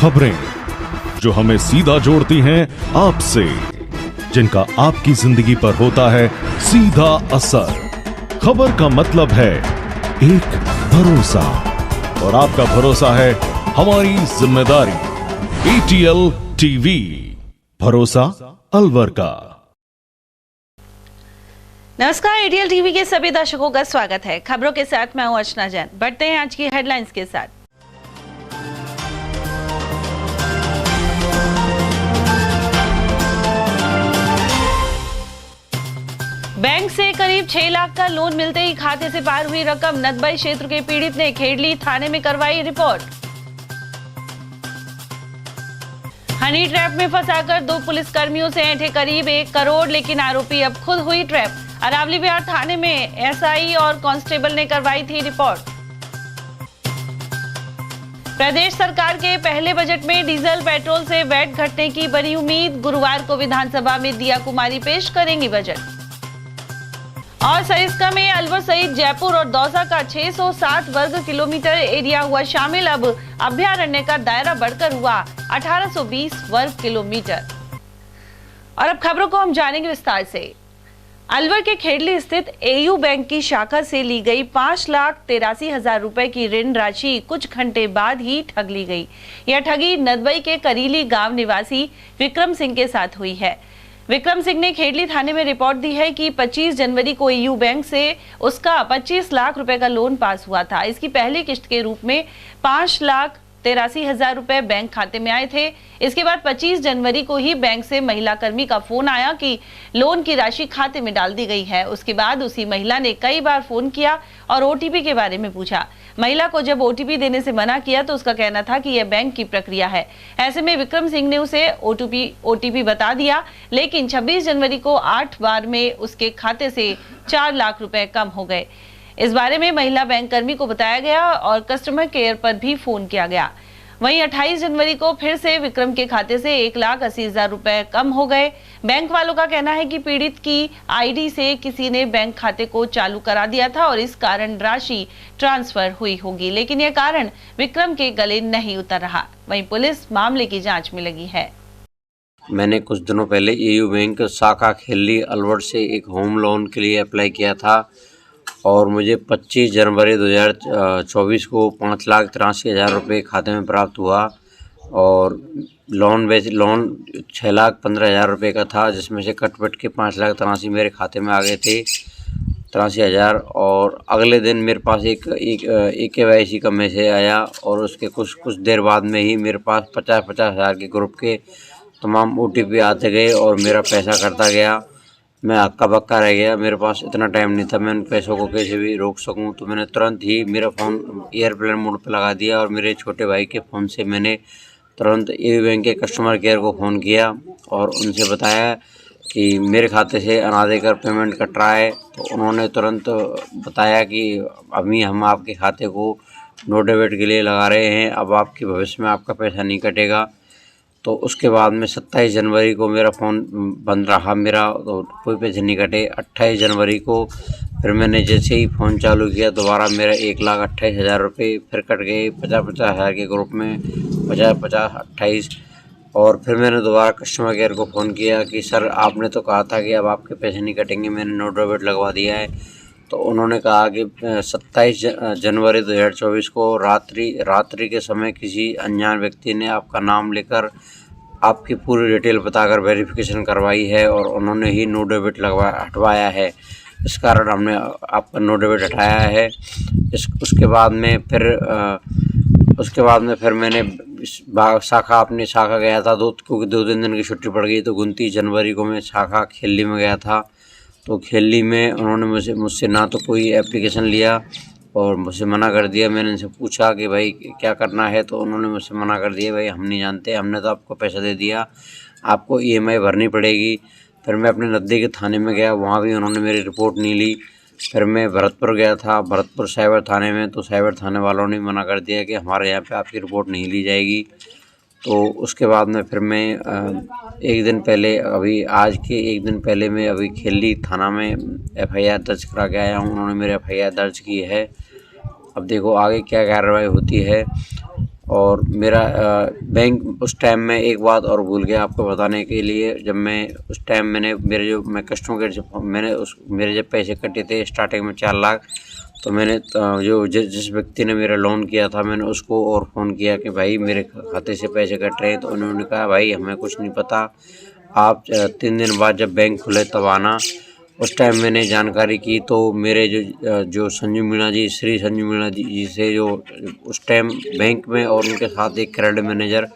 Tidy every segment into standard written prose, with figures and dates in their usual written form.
खबरें जो हमें सीधा जोड़ती हैं आपसे, जिनका आपकी जिंदगी पर होता है सीधा असर। खबर का मतलब है एक भरोसा, और आपका भरोसा है हमारी जिम्मेदारी। ATL टीवी, भरोसा अलवर का। नमस्कार, ATL टीवी के सभी दर्शकों का स्वागत है। खबरों के साथ मैं हूं अर्चना जैन। बढ़ते हैं आज की हेडलाइंस के साथ। बैंक से करीब 6 लाख का लोन मिलते ही खाते से पार हुई रकम। नदबई क्षेत्र के पीड़ित ने खेड़ली थाने में करवाई रिपोर्ट। हनी ट्रैप में फंसाकर 2 पुलिसकर्मियों से ऐंठे करीब 1 करोड़, लेकिन आरोपी अब खुद हुई ट्रैप। अरावली बिहार थाने में SI और कांस्टेबल ने करवाई थी रिपोर्ट। प्रदेश सरकार के पहले बजट में डीजल पेट्रोल से वैट घटने की बनी उम्मीद। गुरुवार को विधानसभा में दिया कुमारी पेश करेंगी बजट। और सरिस्का में अलवर सहित जयपुर और दौसा का 660 वर्ग किलोमीटर एरिया हुआ शामिल। अब अभ्यारण्य का दायरा बढ़कर हुआ 1820 वर्ग किलोमीटर। और अब खबरों को हम जानेंगे विस्तार से। अलवर के खेड़ली स्थित AU बैंक की शाखा से ली गई 5,83,000 रुपए की ऋण राशि कुछ घंटे बाद ही ठग ली गई। यह ठगी नदबई के करीली गांव निवासी विक्रम सिंह के साथ हुई है। विक्रम सिंह ने खेड़ली थाने में रिपोर्ट दी है कि 25 जनवरी को AU बैंक से उसका 25 लाख रुपए का लोन पास हुआ था। इसकी पहली किस्त के रूप में 5,83,000 रुपए बैंक खाते में आए थे। इसके बाद 25 जनवरी को ही बैंक से महिला कर्मी का फोन आया कि लोन की राशि खाते में डाल दी गई है। उसके बाद उसी महिला ने कई बार फोन किया और OTP के बारे में पूछा। महिला को जब OTP देने से मना किया तो उसका कहना था कि यह बैंक की प्रक्रिया है। ऐसे में विक्रम सिंह ने उसे OTP बता दिया, लेकिन 26 जनवरी को 8 बार में उसके खाते से 4 लाख रुपए कम हो गए। इस बारे में महिला बैंक कर्मी को बताया गया और कस्टमर केयर पर भी फोन किया गया। वहीं 28 जनवरी को फिर से विक्रम के खाते से 1,80,000 रुपए कम हो गए। बैंक वालों का कहना है कि पीड़ित की ID से किसी ने बैंक खाते को चालू करा दिया था और इस कारण राशि ट्रांसफर हुई होगी, लेकिन यह कारण विक्रम के गले नहीं उतर रहा। वहीं पुलिस मामले की जांच में लगी है। मैंने कुछ दिनों पहले AU बैंक शाखा खेड़ली अलवर से एक होम लोन के लिए अप्लाई किया था और मुझे 25 जनवरी 2024 को 5,83,000 रुपये खाते में प्राप्त हुआ और लोन 6,15,000 रुपये का था, जिसमें से कट के 5,83,000 मेरे खाते में आ गए थे, 83,000। और अगले दिन मेरे पास एक KYC का मैसेज आया और उसके कुछ देर बाद में ही मेरे पास 50,000 के ग्रुप के तमाम OTP आते गए और मेरा पैसा कटता गया। मैं हक्का बक्का रह गया। मेरे पास इतना टाइम नहीं था मैं उन पैसों को कैसे भी रोक सकूं, तो मैंने तुरंत ही मेरा फ़ोन एयरप्लेन मोड पर लगा दिया और मेरे छोटे भाई के फ़ोन से मैंने तुरंत AU बैंक के कस्टमर केयर को फ़ोन किया और उनसे बताया कि मेरे खाते से अनाधिकृत पेमेंट कट रहा है। तो उन्होंने तुरंत बताया कि अभी हम आपके खाते को नो डेबिट के लिए लगा रहे हैं, अब आपके भविष्य में आपका पैसा नहीं कटेगा। तो उसके बाद में 27 जनवरी को मेरा फ़ोन बंद रहा मेरा, तो कोई पैसे नहीं कटे। 28 जनवरी को फिर मैंने जैसे ही फ़ोन चालू किया दोबारा मेरा 1,28,000 रुपये फिर कट गए 50,000 के ग्रुप में, 50,000 28। और फिर मैंने दोबारा कस्टमर केयर को फ़ोन किया कि सर आपने तो कहा था कि अब आपके पैसे नहीं कटेंगे, मैंने नो डेबिट लगवा दिया है। तो उन्होंने कहा कि 27 जनवरी 2024 को रात्रि के समय किसी अनजान व्यक्ति ने आपका नाम लेकर आपकी पूरी डिटेल बताकर वेरिफिकेशन करवाई है और उन्होंने ही नो डेबिट हटवाया है। इस कारण हमने आपका नो डेबिट हटाया है। उसके बाद में फिर मैंने अपनी शाखा गया था क्योंकि 2-3 दिन की छुट्टी पड़ गई, तो 29 जनवरी को मैं शाखा खेड़ली में गया था। तो खेड़ली में उन्होंने मुझसे ना तो कोई एप्लीकेशन लिया और मुझसे मना कर दिया। मैंने इनसे पूछा कि भाई क्या करना है, तो उन्होंने मुझसे मना कर दिया, भाई हम नहीं जानते, हमने तो आपको पैसा दे दिया, आपको EMI भरनी पड़ेगी। फिर मैं अपने नज़दीकी थाने में गया, वहाँ भी उन्होंने मेरी रिपोर्ट नहीं ली। फिर मैं भरतपुर गया था, भरतपुर साइबर थाने में, तो साइबर थाने वालों ने मना कर दिया कि हमारे यहाँ पे आपकी रिपोर्ट नहीं ली जाएगी। तो उसके बाद में फिर मैं एक दिन पहले आज के एक दिन पहले मैं खेड़ली थाना में FIR दर्ज करा के आया हूँ। उन्होंने मेरे FIR दर्ज की है। अब देखो आगे क्या कार्रवाई होती है। और मेरा बैंक उस टाइम में एक बात और भूल गया आपको बताने के लिए, जब मैं उस टाइम मैं कस्टमर केयर से मेरे जब पैसे कटे थे स्टार्टिंग में 4 लाख, तो मैंने जिस व्यक्ति ने मेरा लोन किया था मैंने उसको और फ़ोन किया कि भाई मेरे खाते से पैसे कट रहे हैं। तो उन्होंने कहा भाई हमें कुछ नहीं पता, आप 3 दिन बाद जब बैंक खुले तब आना। उस टाइम मैंने जानकारी की तो मेरे जो श्री संजू मीणा जी से जो उस टाइम बैंक में और उनके साथ एक क्रेडिट मैनेजर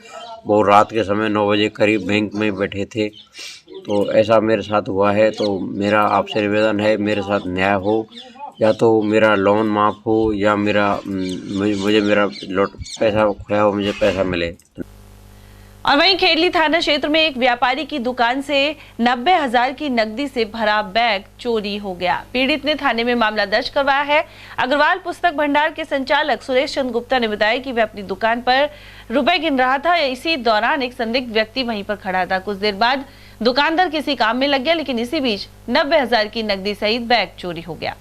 वो रात के समय 9 बजे करीब बैंक में बैठे थे। तो ऐसा मेरे साथ हुआ है। तो मेरा आपसे निवेदन है मेरे साथ न्याय हो, या तो मेरा लोन माफ़ हो या मुझे मेरा पैसा खोया हो मुझे पैसा मिले। और वहीं खेड़ली थाना क्षेत्र में एक व्यापारी की दुकान से 90,000 की नकदी से भरा बैग चोरी हो गया। पीड़ित ने थाने में मामला दर्ज करवाया है। अग्रवाल पुस्तक भंडार के संचालक सुरेश चंद्र गुप्ता ने बताया कि वह अपनी दुकान पर रुपए गिन रहा था। इसी दौरान एक संदिग्ध व्यक्ति वहीं पर खड़ा था। कुछ देर बाद दुकानदार किसी काम में लग गया, लेकिन इसी बीच 90,000 की नकदी सहित बैग चोरी हो गया।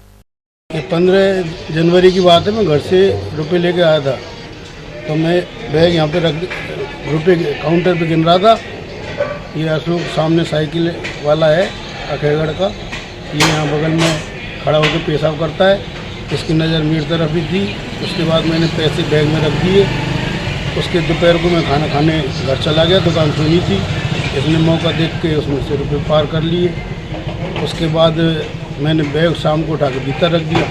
15 जनवरी की बात है। मैं घर से रुपए लेके आया था, तो मैं बैग यहाँ पे रुपए काउंटर पे गिन रहा था। ये अशोक सामने साइकिल वाला है अखेगढ़ का, ये यहाँ बगल में खड़ा होकर पेशाब करता है। इसकी नज़र मेरी तरफ ही थी। उसके बाद मैंने पैसे बैग में रख दिए। उसके दोपहर को मैं खाना खाने घर चला गया, दुकान सुनी थी। इसने मौका देख के उसमें से रुपये पार कर लिए। उसके बाद मैंने बैग शाम को उठा के भीतर रख दिया।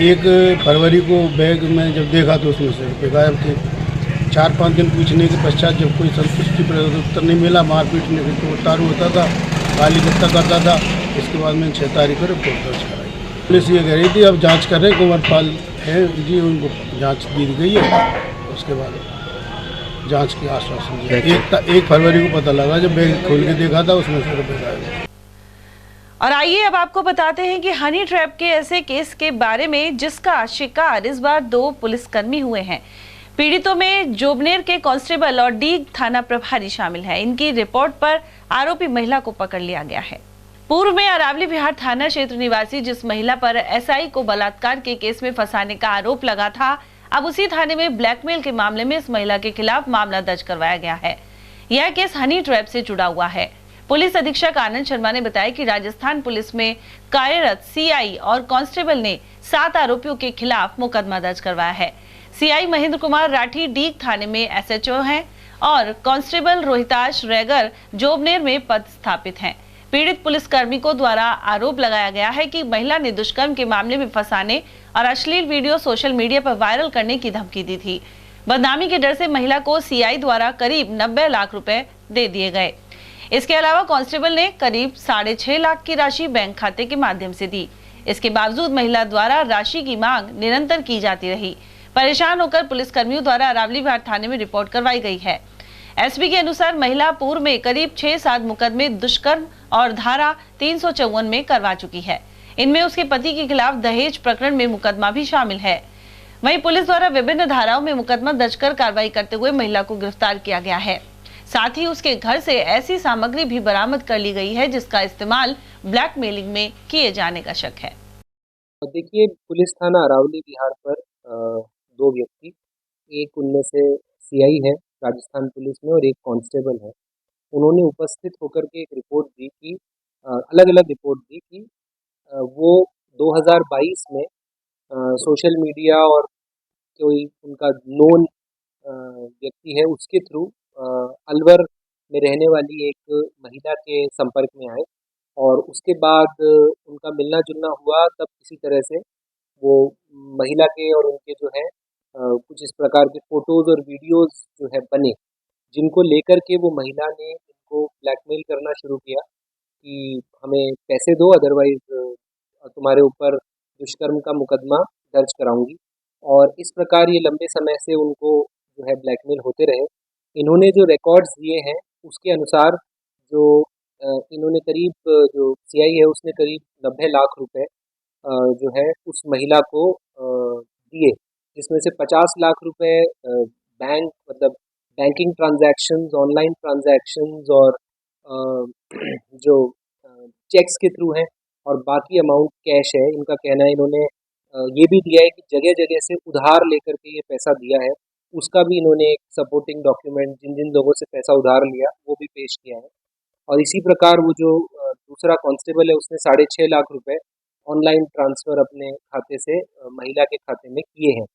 1 फरवरी को बैग में जब देखा तो उसमें से रुपये गायब थे। 4-5 दिन पूछने के पश्चात जब कोई संतुष्टिप्रद उत्तर नहीं मिला, मारपीट ने तो उतारू होता था, गाली गत्ता करता था। इसके बाद मैंने 6 तारीख को रिपोर्ट दर्ज कराई। पुलिस ये कह रही थी अब जांच कर रहे हैं, कुंवरपाल है जी, उनको जांच दी गई है। उसके बाद जांच की आश्वासन दिया। 1 फरवरी को पता लगा जब बैग खोल के देखा था उसमें से रुपये गायब। और आइए अब आपको बताते हैं कि हनी ट्रैप के ऐसे केस के बारे में जिसका शिकार इस बार 2 पुलिसकर्मी हुए हैं। पीड़ितों में जोबनेर के कांस्टेबल और डीग थाना प्रभारी शामिल हैं। इनकी रिपोर्ट पर आरोपी महिला को पकड़ लिया गया है। पूर्व में अरावली बिहार थाना क्षेत्र निवासी जिस महिला पर एसआई को बलात्कार के केस में फंसाने का आरोप लगा था, अब उसी थाने में ब्लैकमेल के मामले में इस महिला के खिलाफ मामला दर्ज करवाया गया है। यह केस हनी ट्रैप से जुड़ा हुआ है। पुलिस अधीक्षक आनंद शर्मा ने बताया कि राजस्थान पुलिस में कार्यरत सीआई और कांस्टेबल ने 7 आरोपियों के खिलाफ मुकदमा दर्ज करवाया है। सीआई महेंद्र कुमार राठी डीग थाने में एसएचओ हैं और कांस्टेबल रोहिताश रैगर जोबनेर में पदस्थापित हैं। पीड़ित पुलिसकर्मी को द्वारा आरोप लगाया गया है कि महिला ने दुष्कर्म के मामले में फंसाने और अश्लील वीडियो सोशल मीडिया पर वायरल करने की धमकी दी थी। बदनामी के डर से महिला को सीआई द्वारा करीब 90 लाख रुपए दे दिए गए। इसके अलावा कांस्टेबल ने करीब 6.5 लाख की राशि बैंक खाते के माध्यम से दी। इसके बावजूद महिला द्वारा राशि की मांग निरंतर की जाती रही। परेशान होकर पुलिसकर्मियों द्वारा अरावली बिहार थाने में रिपोर्ट करवाई गई है। एसपी के अनुसार महिला पूर्व में करीब 6-7 मुकदमे दुष्कर्म और धारा 354 में करवा चुकी है। इनमें उसके पति के खिलाफ दहेज प्रकरण में मुकदमा भी शामिल है। वहीं पुलिस द्वारा विभिन्न धाराओं में मुकदमा दर्ज कर कार्रवाई करते हुए महिला को गिरफ्तार किया गया है। साथ ही उसके घर से ऐसी सामग्री भी बरामद कर ली गई है जिसका इस्तेमाल ब्लैकमेलिंग में किए जाने का शक है। देखिए, पुलिस थाना अरावली बिहार पर 2 व्यक्ति, एक उनमें से सीआई है राजस्थान पुलिस में और एक कांस्टेबल है। उन्होंने उपस्थित होकर के एक रिपोर्ट दी कि अलग-अलग रिपोर्ट दी कि वो 2022 में सोशल मीडिया और कोई उनका नोन व्यक्ति है उसके थ्रू अलवर में रहने वाली एक महिला के संपर्क में आए और उसके बाद उनका मिलना जुलना हुआ। तब किसी तरह से वो महिला के और उनके जो है कुछ इस प्रकार के फ़ोटोज़ और वीडियोज़ जो है बने, जिनको लेकर के वो महिला ने इनको ब्लैकमेल करना शुरू किया कि हमें पैसे दो, अदरवाइज़ तुम्हारे ऊपर दुष्कर्म का मुकदमा दर्ज कराऊंगी। और इस प्रकार ये लंबे समय से उनको जो है ब्लैकमेल होते रहे। इन्होंने जो रिकॉर्ड्स दिए हैं उसके अनुसार जो इन्होंने करीब जो सीआई है उसने करीब 90 लाख रुपए जो है उस महिला को दिए, जिसमें से 50 लाख रुपए बैंक मतलब बैंकिंग ट्रांजैक्शंस, ऑनलाइन ट्रांजैक्शंस और जो चेक्स के थ्रू हैं और बाकी अमाउंट कैश है। इनका कहना है इन्होंने ये भी दिया है कि जगह जगह से उधार लेकर के ये पैसा दिया है उसका भी इन्होंने एक सपोर्टिंग डॉक्यूमेंट जिन जिन लोगों से पैसा उधार लिया वो भी पेश किया है। और इसी प्रकार वो जो दूसरा कांस्टेबल है उसने 6.5 लाख रुपए ऑनलाइन ट्रांसफ़र अपने खाते से महिला के खाते में किए हैं।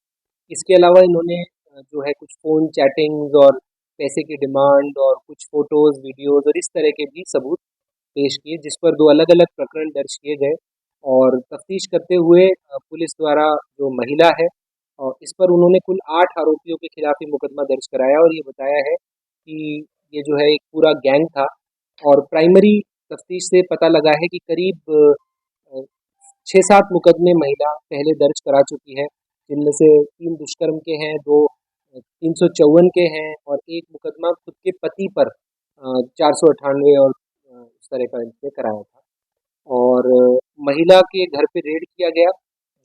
इसके अलावा इन्होंने जो है कुछ फ़ोन चैटिंग्स और पैसे की डिमांड और कुछ फ़ोटोज़, वीडियोज़ और इस तरह के भी सबूत पेश किए, जिस पर 2 अलग-अलग प्रकरण दर्ज किए गए। और तफ्तीश करते हुए पुलिस द्वारा जो महिला है इस पर उन्होंने कुल 8 आरोपियों के खिलाफ ही मुकदमा दर्ज कराया और ये बताया है कि ये जो है एक पूरा गैंग था। और प्राइमरी तफ्तीश से पता लगा है कि करीब 6-7 मुकदमे महिला पहले दर्ज करा चुकी है, जिनमें से 3 दुष्कर्म के हैं, 2 354 के हैं और 1 मुकदमा खुद के पति पर 498 और इस तरह का इनसे कराया था। और महिला के घर पे रेड किया गया,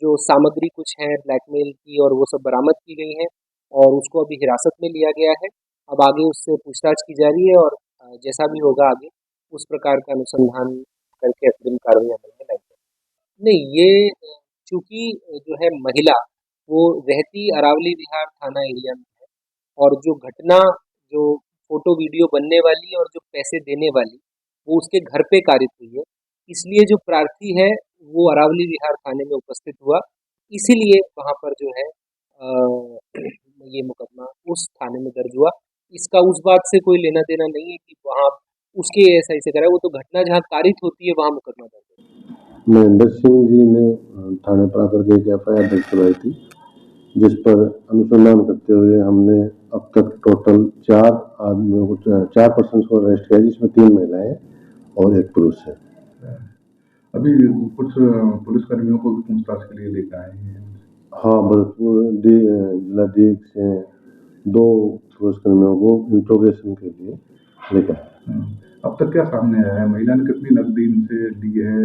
जो सामग्री कुछ है ब्लैकमेल की और वो सब बरामद की गई है और उसको अभी हिरासत में लिया गया है। अब आगे उससे पूछताछ की जा रही है और जैसा भी होगा आगे उस प्रकार का अनुसंधान करके अग्रिम कार्रवाई अमल में लाई जाएगी। नहीं, ये चूँकि जो है महिला वो रहती अरावली विहार थाना एरिया में है और जो घटना जो फ़ोटो वीडियो बनने वाली और जो पैसे देने वाली वो उसके घर पे कारित हुई है। इसलिए जो प्रार्थी है वो अरावली विहार थाने में उपस्थित हुआ, इसीलिए वहाँ पर जो है ये मुकदमा उस थाने में दर्ज हुआ। इसका उस बात से कोई लेना देना नहीं है कि वहाँ उसके ऐसा ऐसे करा, वो तो घटना जहाँ कारित होती है वहाँ मुकदमा दर्ज है। महेंद्र सिंह जी ने थाने पर आकर के एक FIR दर्ज करवाई थी, जिस पर अनुसंधान करते हुए हमने अब तक टोटल 4 आदमियों को 4 पर्सन को अरेस्ट किया, जिसमें 3 महिलाएं और 1 पुरुष है। अभी कुछ पुलिसकर्मियों को भी पूछताछ के लिए लेकर आए हैं। हाँ, भरतपुर जिला DX से 2 पुलिसकर्मियों को इंट्रोगेशन के लिए लेकर आए। अब तक क्या सामने आया है? महिला ने कितनी नकदी इनसे ली है?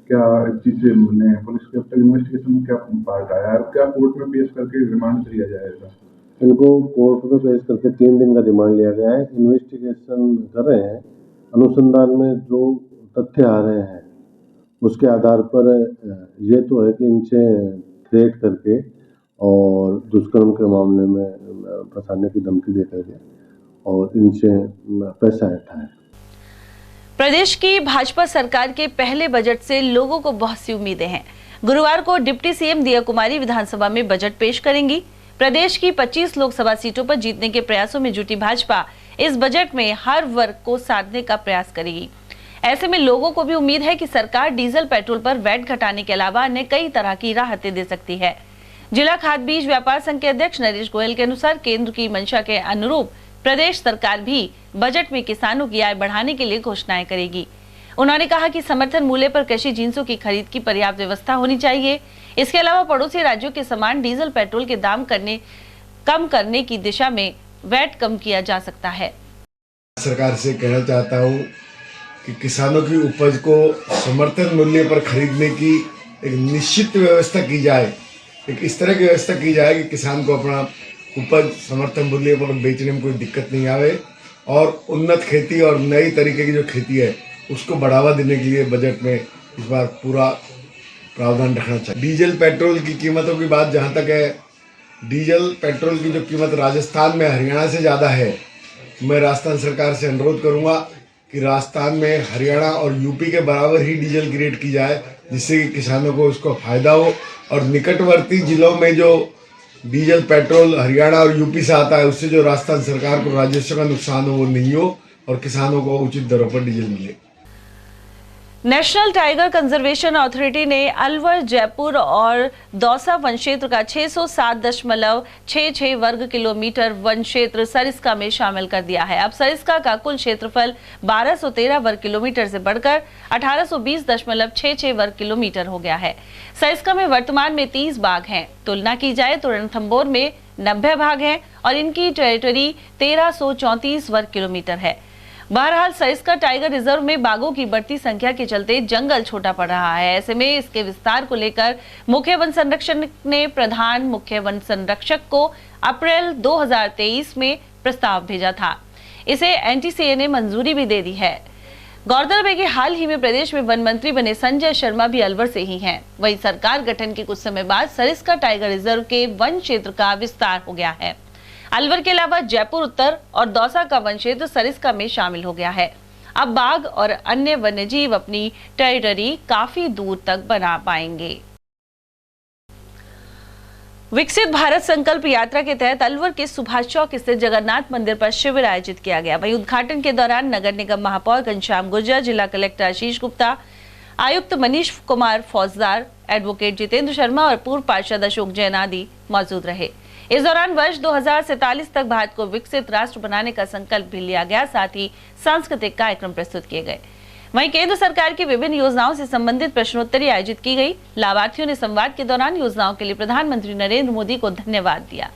क्या इस चीज़ से मिलने पुलिस के अब तक इन्वेस्टिगेशन में क्या पार्ट आया है? क्या कोर्ट में पेश करके रिमांड लिया जाएगा? इनको कोर्ट में पेश करके 3 दिन का रिमांड लिया गया है। इन्वेस्टिगेशन कर रहे हैं। अनुसंधान में जो तथ्य आ रहे हैं उसके आधार पर ये तो है कि इनसे थ्रेट करके और दुष्कर्म के मामले में फंसाने की धमकी दे करके और इनसे पैसा ऐंठा है। प्रदेश की भाजपा सरकार के पहले बजट से लोगों को बहुत सी उम्मीदें हैं। गुरुवार को डिप्टी सीएम दिया कुमारी विधानसभा में बजट पेश करेंगी। प्रदेश की 25 लोकसभा सीटों पर जीतने के प्रयासों में जुटी भाजपा इस बजट में हर वर्ग को साधने का प्रयास करेगी। ऐसे में लोगों को भी उम्मीद है कि सरकार डीजल पेट्रोल पर वैट घटाने के अलावा अन्य कई तरह की राहतें दे सकती है। जिला खाद बीज व्यापार संघ के अध्यक्ष नरेश गोयल के अनुसार केंद्र की मंशा के अनुरूप प्रदेश सरकार भी बजट में किसानों की आय बढ़ाने के लिए घोषणाएं करेगी। उन्होंने कहा कि समर्थन मूल्य पर कृषि जिंसों की खरीद की पर्याप्त व्यवस्था होनी चाहिए। इसके अलावा पड़ोसी राज्यों के समान डीजल पेट्रोल के दाम कम करने की दिशा में वैट कम किया जा सकता है। सरकार से कहना चाहता हूँ कि किसानों की उपज को समर्थन मूल्य पर खरीदने की एक निश्चित व्यवस्था की जाए। एक इस तरह की व्यवस्था की जाए कि किसान को अपना उपज समर्थन मूल्य पर बेचने में कोई दिक्कत नहीं आवे और उन्नत खेती और नई तरीके की जो खेती है उसको बढ़ावा देने के लिए बजट में इस बार पूरा प्रावधान रखना चाहिए। डीजल पेट्रोल की कीमतों की बात जहाँ तक है, डीजल पेट्रोल की जो कीमत राजस्थान में हरियाणा से ज़्यादा है, मैं राजस्थान सरकार से अनुरोध करूँगा कि राजस्थान में हरियाणा और यूपी के बराबर ही डीजल की रेट की जाए, जिससे कि किसानों को उसको फ़ायदा हो और निकटवर्ती जिलों में जो डीजल पेट्रोल हरियाणा और यूपी से आता है उससे जो राजस्थान सरकार को राजस्व का नुकसान हो वो नहीं हो और किसानों को उचित दरों पर डीजल मिले। नेशनल टाइगर कंजर्वेशन अथॉरिटी ने अलवर, जयपुर और दौसा वन क्षेत्र का 607.66 वर्ग किलोमीटर वन क्षेत्र सरिस्का में शामिल कर दिया है। अब सरिस्का का कुल क्षेत्रफल 1213 वर्ग किलोमीटर से बढ़कर 1820.66 वर्ग किलोमीटर हो गया है। सरिस्का में वर्तमान में 30 बाघ हैं। तुलना की जाए तो रणथंभौर में 90 बाघ हैं और इनकी टेरिटरी 1334 वर्ग किलोमीटर है। बहरहाल सरिस्का टाइगर रिजर्व में बाघों की बढ़ती संख्या के चलते जंगल छोटा पड़ रहा है। ऐसे में इसके विस्तार को लेकर मुख्य वन संरक्षक ने प्रधान मुख्य वन संरक्षक को अप्रैल 2023 में प्रस्ताव भेजा था। इसे NTCA ने मंजूरी भी दे दी है। गौरतलब है कि हाल ही में प्रदेश में वन मंत्री बने संजय शर्मा भी अलवर से ही हैं। वहीं सरकार गठन के कुछ समय बाद सरिस्का टाइगर रिजर्व के वन क्षेत्र का विस्तार हो गया है। अलवर के अलावा जयपुर उत्तर और दौसा का वन क्षेत्र सरिस्का में शामिल हो गया है। अब बाघ और अन्य वन्यजीव अपनी टेरिटरी काफी दूर तक बना पाएंगे। विकसित भारत संकल्प यात्रा के तहत अलवर के सुभाष चौक स्थित जगन्नाथ मंदिर पर शिविर आयोजित किया गया। वहीं उद्घाटन के दौरान नगर निगम महापौर घनश्याम गुर्जर, जिला कलेक्टर आशीष गुप्ता, आयुक्त मनीष कुमार फौजदार, एडवोकेट जितेंद्र शर्मा और पूर्व पार्षद अशोक जैन आदि मौजूद रहे। इस दौरान वर्ष 2047 तक भारत को विकसित राष्ट्र बनाने का संकल्प भी लिया गया। साथ ही सांस्कृतिक कार्यक्रम प्रस्तुत किए गए। वहीं केंद्र सरकार की विभिन्न योजनाओं से संबंधित प्रश्नोत्तरी आयोजित की गई। लाभार्थियों ने संवाद के दौरान योजनाओं के लिए प्रधानमंत्री नरेंद्र मोदी को धन्यवाद दिया।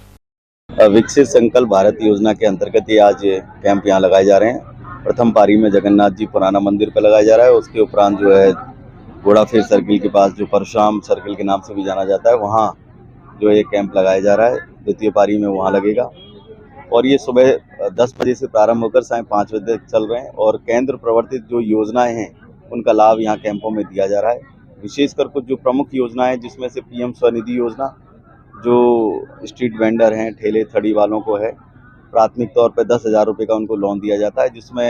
विकसित संकल्प भारत योजना के अंतर्गत ये आज कैंप यहाँ लगाए जा रहे हैं। प्रथम पारी में जगन्नाथ जी पुराना मंदिर पर लगाया जा रहा है। उसके उपरांत जो है घोड़ाफेर सर्किल के पास, जो परशुराम सर्किल के नाम से भी जाना जाता है, वहाँ जो ये कैंप लगाया जा रहा है। द्वितीय पारी में वहाँ लगेगा और ये सुबह 10 बजे से प्रारंभ होकर साय 5 बजे तक चल रहे हैं। और केंद्र प्रवर्तित जो योजनाएं हैं उनका लाभ यहाँ कैंपों में दिया जा रहा है। विशेषकर कुछ जो प्रमुख योजनाएं, जिसमें से पीएम स्वनिधि योजना, जो स्ट्रीट वेंडर हैं, ठेले थड़ी वालों को है, प्राथमिक तौर पर 10,000 रुपये का उनको लोन दिया जाता है, जिसमें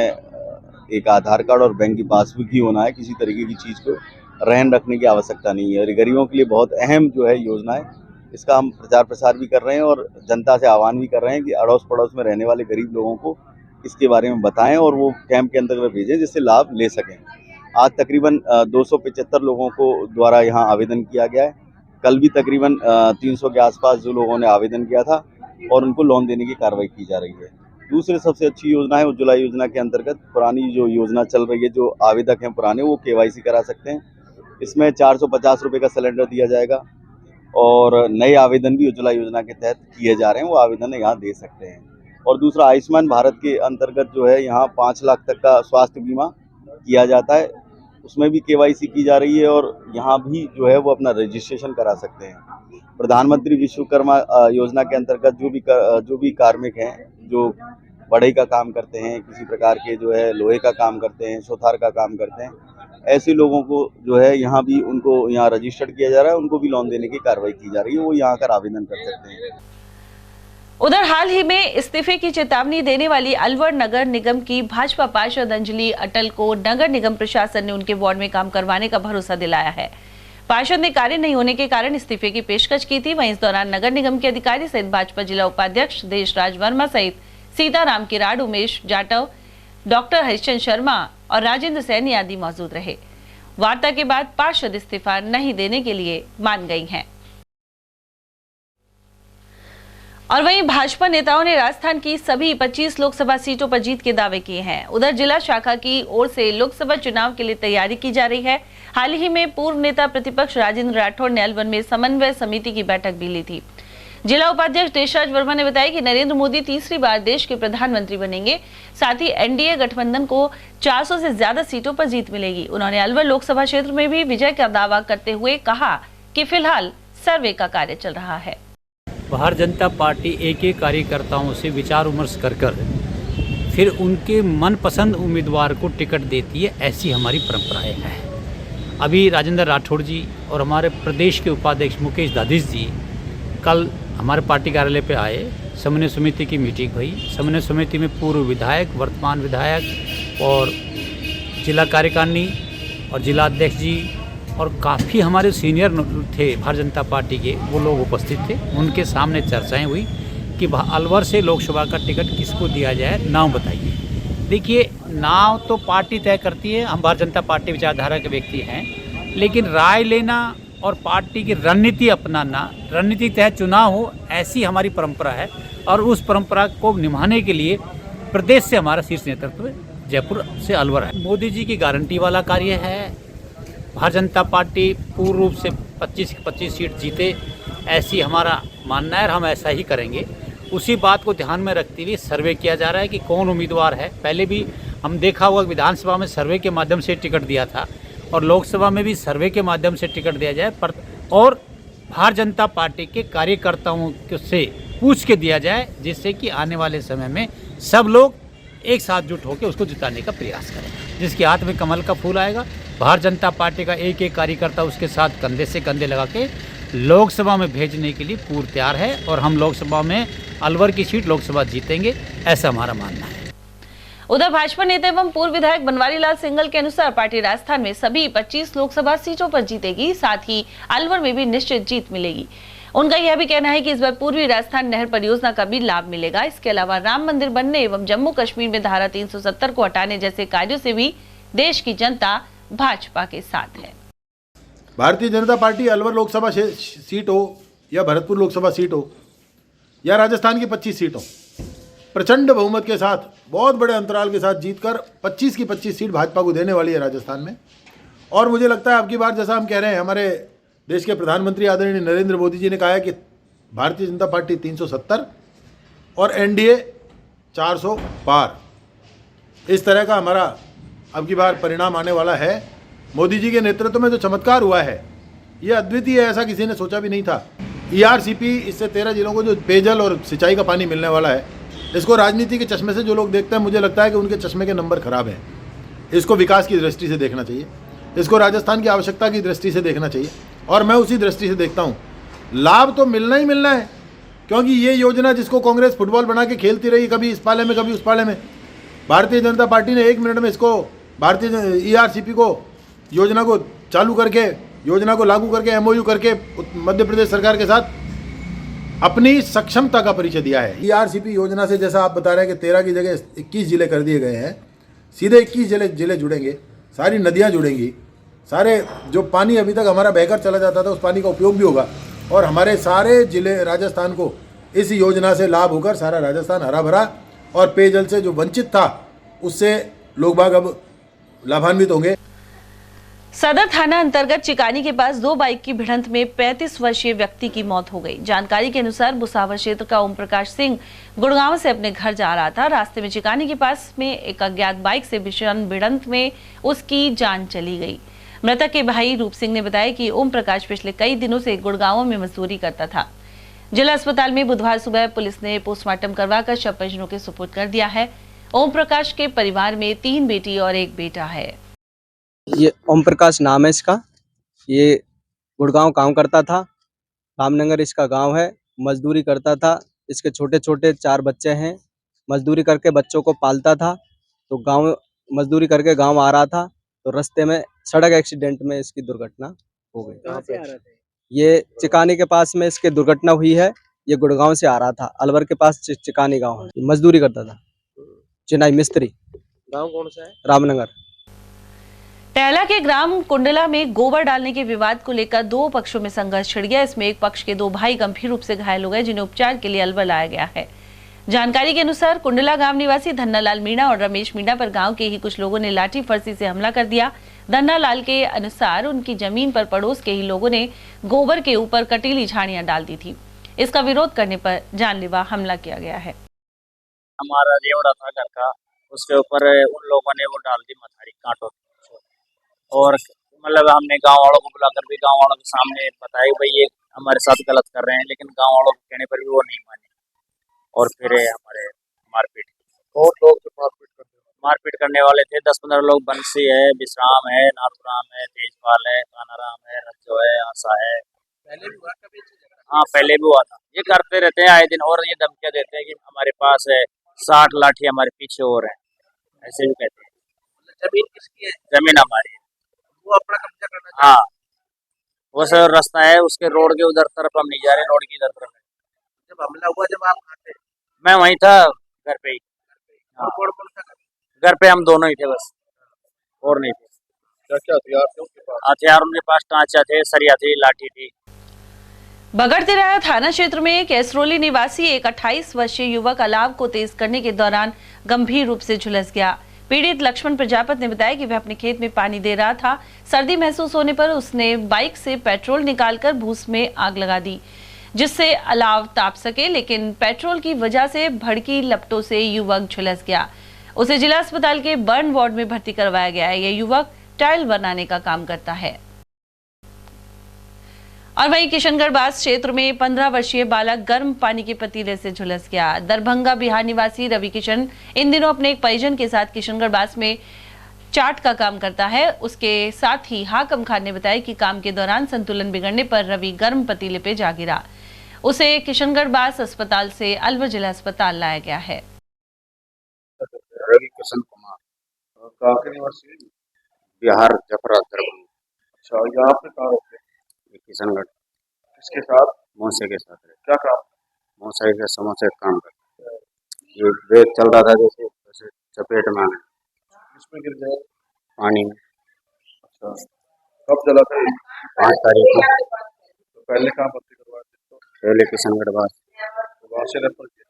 एक आधार कार्ड और बैंक की पासबुक ही होना है। किसी तरीके की चीज़ को रहन रखने की आवश्यकता नहीं है। और गरीबों के लिए बहुत अहम जो है योजना है। इसका हम प्रचार प्रसार भी कर रहे हैं और जनता से आह्वान भी कर रहे हैं कि अड़ोस पड़ोस में रहने वाले गरीब लोगों को इसके बारे में बताएं और वो कैंप के अंतर्गत भेजें, जिससे लाभ ले सकें। आज तकरीबन 275 लोगों को द्वारा यहाँ आवेदन किया गया है। कल भी तकरीबन 300 के आसपास जो लोगों ने आवेदन किया था और उनको लोन देने की कार्रवाई की जा रही है। दूसरी सबसे अच्छी योजना है उज्ज्वला योजना के अंतर्गत पुरानी जो योजना चल रही है, जो आवेदक हैं पुराने, वो KYC करा सकते हैं। इसमें 450 रुपये का सिलेंडर दिया जाएगा और नए आवेदन भी उज्ज्वला योजना के तहत किए जा रहे हैं, वो आवेदन यहाँ दे सकते हैं। और दूसरा, आयुष्मान भारत के अंतर्गत जो है यहाँ 5 लाख तक का स्वास्थ्य बीमा किया जाता है, उसमें भी KYC की जा रही है और यहाँ भी जो है वो अपना रजिस्ट्रेशन करा सकते हैं। प्रधानमंत्री विश्वकर्मा योजना के अंतर्गत जो भी कार्मिक हैं, जो बढ़ई का काम करते हैं, किसी प्रकार के जो है लोहे का काम करते हैं, सुथार का काम करते हैं, ऐसे लोगों को जो है यहाँ भी उनको यहाँ रजिस्टर्ड किया जा रहा है, उनको भी लोन देने की कार्रवाई की जा रही है। वो यहाँ आकर आवेदन कर सकते हैं। उधर हाल ही में इस्तीफे की चेतावनी देने वाली अलवर नगर निगम की भाजपा पार्षद अंजलि अटल को नगर निगम प्रशासन ने उनके वार्ड में काम करवाने का भरोसा दिलाया है। पार्षद ने कार्य नहीं होने के कारण इस्तीफे की पेशकश की थी। वहीं इस दौरान नगर निगम के अधिकारी सहित भाजपा जिला उपाध्यक्ष देशराज वर्मा सहित सीताराम किराड़, उमेश जाटव, डॉक्टर हरिश्चंद्र शर्मा और राजेंद्र सैनी आदि मौजूद रहे। वार्ता के बाद पार्षद इस्तीफा नहीं देने के लिए मान गई हैं। और वहीं भाजपा नेताओं ने राजस्थान की सभी 25 लोकसभा सीटों पर जीत के दावे किए हैं। उधर जिला शाखा की ओर से लोकसभा चुनाव के लिए तैयारी की जा रही है। हाल ही में पूर्व नेता प्रतिपक्ष राजेंद्र राठौड़ ने अलवर में समन्वय समिति की बैठक भी ली थी। जिला उपाध्यक्ष देशराज वर्मा ने बताया कि नरेंद्र मोदी तीसरी बार देश के प्रधानमंत्री बनेंगे। साथ ही एनडीए गठबंधन को 400 से ज्यादा सीटों पर जीत मिलेगी। उन्होंने अलवर लोकसभा क्षेत्र में भी विजय का दावा करते हुए कहा कि फिलहाल सर्वे का कार्य चल रहा है। भारतीय जनता पार्टी एक कार्यकर्ताओं से विचार विमर्श कर फिर उनके मनपसंद उम्मीदवार को टिकट देती है, ऐसी हमारी परंपराएं हैं। अभी राजेंद्र राठौड़ जी और हमारे प्रदेश के उपाध्यक्ष मुकेश दाधीश जी कल हमारे पार्टी कार्यालय पे आए। समन्वय समिति की मीटिंग हुई। समन्वय समिति में पूर्व विधायक, वर्तमान विधायक और जिला कार्यकारिणी और जिला अध्यक्ष जी और काफ़ी हमारे सीनियर थे भारतीय जनता पार्टी के, वो लोग उपस्थित थे। उनके सामने चर्चाएं हुई कि अलवर से लोकसभा का टिकट किसको दिया जाए, नाम बताइए। देखिए, नाम तो पार्टी तय करती है, हम भारतीय जनता पार्टी विचारधारा के व्यक्ति हैं, लेकिन राय लेना और पार्टी की रणनीति अपनाना, रणनीति तहत चुनाव हो, ऐसी हमारी परंपरा है। और उस परंपरा को निभाने के लिए प्रदेश से हमारा शीर्ष नेतृत्व जयपुर से अलवर है। मोदी जी की गारंटी वाला कार्य है। भारतीय जनता पार्टी पूर्ण रूप से 25 सीट जीते, ऐसी हमारा मानना है और हम ऐसा ही करेंगे। उसी बात को ध्यान में रखते हुए सर्वे किया जा रहा है कि कौन उम्मीदवार है। पहले भी हम देखा हुआ विधानसभा में सर्वे के माध्यम से टिकट दिया था और लोकसभा में भी सर्वे के माध्यम से टिकट दिया जाए और भारतीय जनता पार्टी के कार्यकर्ताओं से पूछ के दिया जाए, जिससे कि आने वाले समय में सब लोग एक साथ जुट होकर उसको जिताने का प्रयास करें। जिसके हाथ में कमल का फूल आएगा, भारतीय जनता पार्टी का एक कार्यकर्ता उसके साथ कंधे से कंधे लगा के लोकसभा में भेजने के लिए पूर्व तैयार है और हम लोकसभा में अलवर की सीट लोकसभा जीतेंगे, ऐसा हमारा मानना है। उधर भाजपा नेता एवं पूर्व विधायक बनवारी लाल सिंघल के अनुसार पार्टी राजस्थान में सभी 25 लोकसभा सीटों पर जीतेगी, साथ ही अलवर में भी निश्चित जीत मिलेगी। उनका यह भी कहना है कि इस बार पूर्वी राजस्थान नहर परियोजना का भी लाभ मिलेगा। इसके अलावा राम मंदिर बनने एवं जम्मू कश्मीर में धारा 370 को हटाने जैसे कार्यों से भी देश की जनता भाजपा के साथ है। भारतीय जनता पार्टी अलवर लोकसभा सीट हो या भरतपुर लोकसभा सीट हो या राजस्थान की 25 सीट हो, प्रचंड बहुमत के साथ, बहुत बड़े अंतराल के साथ जीतकर 25 की 25 सीट भाजपा को देने वाली है राजस्थान में। और मुझे लगता है अब की बार, जैसा हम कह रहे हैं, हमारे देश के प्रधानमंत्री आदरणीय नरेंद्र मोदी जी ने कहा है कि भारतीय जनता पार्टी 370 और एनडीए 400 पार, इस तरह का हमारा अब की बार परिणाम आने वाला है। मोदी जी के नेतृत्व में जो चमत्कार हुआ है ये अद्वितीय है, ऐसा किसी ने सोचा भी नहीं था। ERCP, इससे 13 जिलों को जो पेयजल और सिंचाई का पानी मिलने वाला है, इसको राजनीति के चश्मे से जो लोग देखते हैं, मुझे लगता है कि उनके चश्मे के नंबर खराब हैं। इसको विकास की दृष्टि से देखना चाहिए, इसको राजस्थान की आवश्यकता की दृष्टि से देखना चाहिए, और मैं उसी दृष्टि से देखता हूँ। लाभ तो मिलना ही मिलना है, क्योंकि ये योजना जिसको कांग्रेस फुटबॉल बना के खेलती रही, कभी इस पाले में कभी उस पाले में, भारतीय जनता पार्टी ने 1 मिनट में इसको ERCP को योजना को चालू करके, योजना को लागू करके, MOU करके मध्य प्रदेश सरकार के साथ अपनी सक्षमता का परिचय दिया है। ERCP योजना से, जैसा आप बता रहे हैं कि 13 की जगह 21 जिले कर दिए गए हैं, सीधे 21 जिले जुड़ेंगे, सारी नदियां जुड़ेंगी, सारे जो पानी अभी तक हमारा बहकर चला जाता था उस पानी का उपयोग भी होगा, और हमारे सारे जिले राजस्थान को इस योजना से लाभ होकर सारा राजस्थान हरा भरा, और पेयजल से जो वंचित था उससे लोग बाग अब लाभान्वित होंगे। सदर थाना अंतर्गत चिकानी के पास 2 बाइक की भिड़ंत में 35 वर्षीय व्यक्ति की मौत हो गई। जानकारी के अनुसार बुसावर क्षेत्र का ओम प्रकाश सिंह गुड़गांव से अपने घर जा रहा था। रास्ते में चिकानी के पास में एक अज्ञात बाइक से भीषण भिड़ंत में उसकी जान चली गई। मृतक के भाई रूप सिंह ने बताया कि ओम प्रकाश पिछले कई दिनों से गुड़गांव में मजदूरी करता था। जिला अस्पताल में बुधवार सुबह पुलिस ने पोस्टमार्टम करवाकर शव परिजनों के सुपुर्द कर दिया है। ओम प्रकाश के परिवार में 3 बेटी और 1 बेटा है। ये ओम प्रकाश नाम है इसका। ये गुड़गांव काम करता था, रामनगर इसका गांव है। मजदूरी करता था। इसके छोटे छोटे 4 बच्चे हैं। मजदूरी करके बच्चों को पालता था। तो गांव मजदूरी करके गांव आ रहा था, तो रास्ते में सड़क एक्सीडेंट में इसकी दुर्घटना हो गई। कहाँ से आ रहा था? ये चिकानी के पास में इसकी दुर्घटना हुई है। ये गुड़गांव से आ रहा था। अलवर के पास चिकानी गाँव है। मजदूरी करता था, चिनाई मिस्त्री। गाँव कौन सा है? रामनगर। टहला के ग्राम कुंडला में गोबर डालने के विवाद को लेकर 2 पक्षों में संघर्ष छिड़ गया। इसमें एक पक्ष के 2 भाई गंभीर रूप से घायल हो गए, जिन्हें उपचार के लिए अलवर लाया गया है। जानकारी के अनुसार कुंडला गांव निवासी धन्नालाल मीणा और रमेश मीणा पर गांव के ही कुछ लोगों ने लाठी फरसी से हमला कर दिया। धन्नालाल के अनुसार उनकी जमीन पर पड़ोस के ही लोगों ने गोबर के ऊपर कटीली झाड़ियां डाल दी थी। इसका विरोध करने पर जानलेवा हमला किया गया है। हमारा रेवड़ा था घर का, उसके ऊपर उन लोगों ने वो डाल दी मथारी कांटों, और मतलब हमने गांव वालों को बुलाकर भी गांव वालों के सामने बताया भाई ये हमारे साथ गलत कर रहे हैं, लेकिन गांव वालों के कहने पर भी वो नहीं माने, और फिर हमारे मारपीट। और लोग मारपीट करने वाले थे 10-15 लोग। बंसी है, विश्राम है, नाथुराम है, तेजपाल है, कानाराम है, रज्जो है, आशा है। पहले भी हुआ कभी? हाँ, पहले भी हुआ था। ये करते रहते हैं आए दिन, और ये धमकियां देते हैं कि हमारे पास है 60 लाठी हमारे पीछे और है, ऐसे भी कहते हैं। जमीन किसकी है? जमीन हमारी है। वो अपना कब्जा करना चाहते हैं। हाँ, वो सर रास्ता है उसके, रोड के उधर तरफ हम नहीं जा रहे, रोड की इधर तरफ है। जब हमला हुआ, जब आप कहाँ थे? मैं वहीं था, घर पे ही। हाँ। कौन कौन था? घर पे हम दोनों ही थे बस, और नहीं थे। क्या क्या हथियार थे उनके पास? हथियार उनके पास टांचा थे, सरिया थी, लाठी थी। बगड़तिराया थाना क्षेत्र में कैसरोली निवासी एक 28 वर्षीय युवक अलाव को तेज करने के दौरान गंभीर रूप से झुलस गया। पीड़ित लक्ष्मण प्रजापत ने बताया कि वह अपने खेत में पानी दे रहा था। सर्दी महसूस होने पर उसने बाइक से पेट्रोल निकालकर भूस में आग लगा दी, जिससे अलाव ताप सके, लेकिन पेट्रोल की वजह से भड़की लपटों से युवक झुलस गया। उसे जिला अस्पताल के बर्न वार्ड में भर्ती करवाया गया है। यह युवक टाइल बनाने का काम करता है। और वहीं किशनगढ़ बास क्षेत्र में 15 वर्षीय बालक गर्म पानी के पतीले से झुलस गया। दरभंगा बिहार निवासी रवि किशन इन दिनों अपने एक परिजन के साथ किशनगढ़ बास में चार्ट का काम करता है। उसके साथ ही हाकम खान ने बताया कि काम के दौरान संतुलन बिगड़ने पर रवि गर्म पतीले पे जा गिरा। उसे किशनगढ़ बास अस्पताल से अलवर जिला अस्पताल लाया गया है। रवि किशन कुमार बिहार जफरा। अच्छा, यहाँ पे कहाँ रहते हैं? किशनगढ़। किसके साथ? मौसे के साथ। क्या काम? मौसे के समोसे काम करते हैं। ये ब्रेक चल रहा था जैसे चपेट में आने। किसमें गिर गए? पानी में। अच्छा, कब जला था? 5 तारीख को। तो पहले कहाँ भर्ती करवाए थे? तो पहले किशनगढ़ बास। वहाँ से रेफर किया।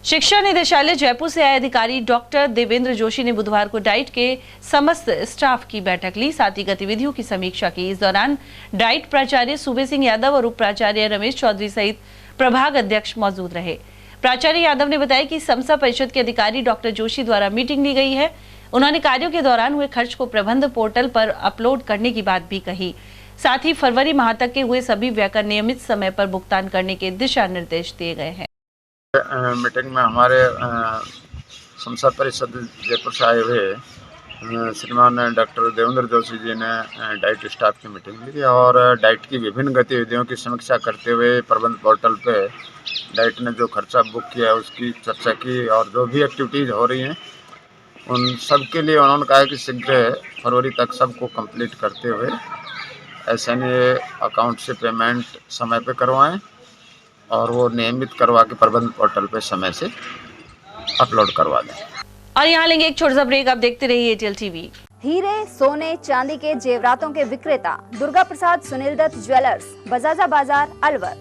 शिक्षा निदेशालय जयपुर से आए अधिकारी डॉक्टर देवेंद्र जोशी ने बुधवार को डाइट के समस्त स्टाफ की बैठक ली, साथ ही गतिविधियों की समीक्षा की। इस दौरान डाइट प्राचार्य सूबे सिंह यादव और उप प्राचार्य रमेश चौधरी सहित प्रभाग अध्यक्ष मौजूद रहे। प्राचार्य यादव ने बताया कि समसा परिषद के अधिकारी डॉक्टर जोशी द्वारा मीटिंग ली गई है। उन्होंने कार्यों के दौरान हुए खर्च को प्रबंध पोर्टल पर अपलोड करने की बात भी कही। साथ ही फरवरी माह तक के हुए सभी व्यय का नियमित समय पर भुगतान करने के दिशा निर्देश दिए गए हैं। मीटिंग में हमारे समसा परिषद जयपुर से आए हुए श्रीमान डॉक्टर देवेंद्र जोशी जी ने डाइट स्टाफ की मीटिंग ली और डाइट की विभिन्न गतिविधियों की समीक्षा करते हुए प्रबंध पोर्टल पे डाइट ने जो खर्चा बुक किया है उसकी चर्चा की और जो भी एक्टिविटीज़ हो रही हैं उन सब के लिए उन्होंने कहा कि शीघ्र फरवरी तक सबको कंप्लीट करते हुए SNA अकाउंट से पेमेंट समय पे करवाएं और वो नियमित करवा के प्रबंध पोर्टल पे समय से अपलोड करवा दें। और यहाँ लेंगे एक छोटा सा ब्रेक। आप देखते रहिए ATL TV। हीरे, सोने, चांदी के जेवरातों के विक्रेता दुर्गा प्रसाद सुनील दत्त ज्वेलर्स, बजाजा बाजार, अलवर।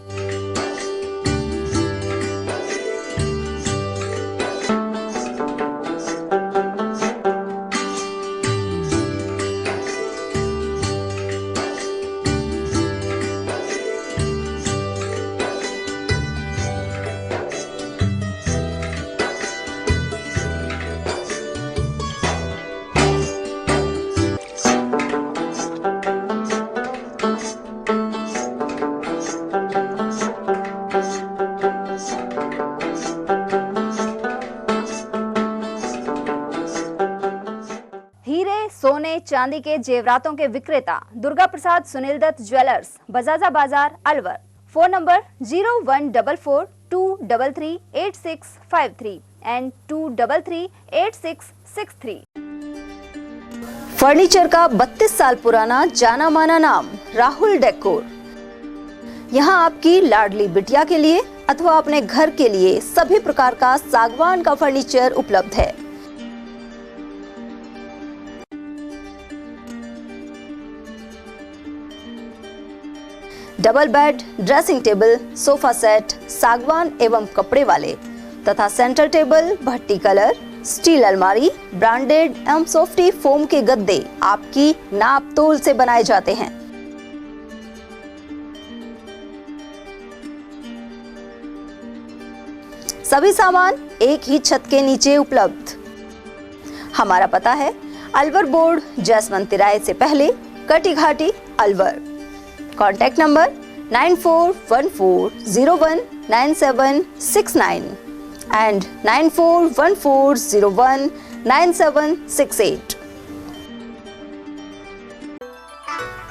सोने चांदी के जेवरातों के विक्रेता दुर्गा प्रसाद सुनील दत्त ज्वेलर्स, बजाजा बाजार, Alwar. Phone number 0144233863 and 2338663। Furniture का 32 साल पुराना जाना माना नाम राहुल डेकोर। यहाँ आपकी लाडली बिटिया के लिए अथवा अपने घर के लिए सभी प्रकार का सागवान का फर्नीचर उपलब्ध है। Double bed, dressing table, sofa set सागवान एवं कपड़े वाले तथा सेंटर टेबल, भट्टी कलर, स्टील अलमारी, ब्रांडेड एवं सॉफ्टी फोम के गद्दे आपकी नाप तोल से बनाए जाते हैं। सभी सामान एक ही छत के नीचे उपलब्ध। हमारा पता है अलवर बोर्ड, जसवंत तिराहे से पहले, Kati Ghati, Alwar. Contact number 9414019769 and 9414019768।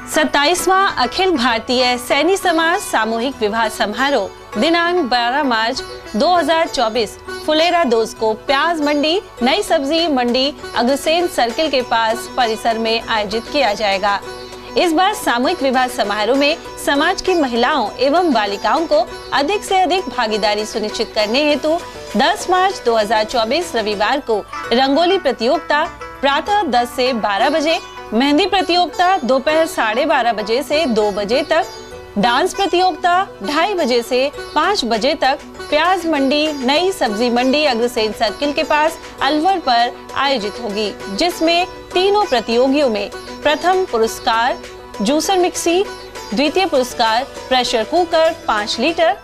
27वां अखिल भारतीय सैनी समाज सामूहिक विवाह समारोह दिनांक 12 मार्च 2024 फुलेरा दोस्त को प्याज मंडी, नई सब्जी मंडी, अग्रसेन सर्किल के पास परिसर में आयोजित किया जाएगा। इस बार सामूहिक विवाह समारोह में समाज की महिलाओं एवं बालिकाओं को अधिक से अधिक भागीदारी सुनिश्चित करने हेतु 10 मार्च 2024 रविवार को रंगोली प्रतियोगिता प्रातः 10 से 12 बजे, मेहंदी प्रतियोगिता दोपहर 12:30 बजे से 2 बजे तक, डांस प्रतियोगिता 2:30 बजे से 5 बजे तक प्याज मंडी, नई सब्जी मंडी अग्रसेन सर्किल के पास अलवर पर आयोजित होगी, जिसमें तीनों प्रतियोगियों में प्रथम पुरस्कार जूसर मिक्सी, द्वितीय पुरस्कार प्रेशर कुकर 5 लीटर,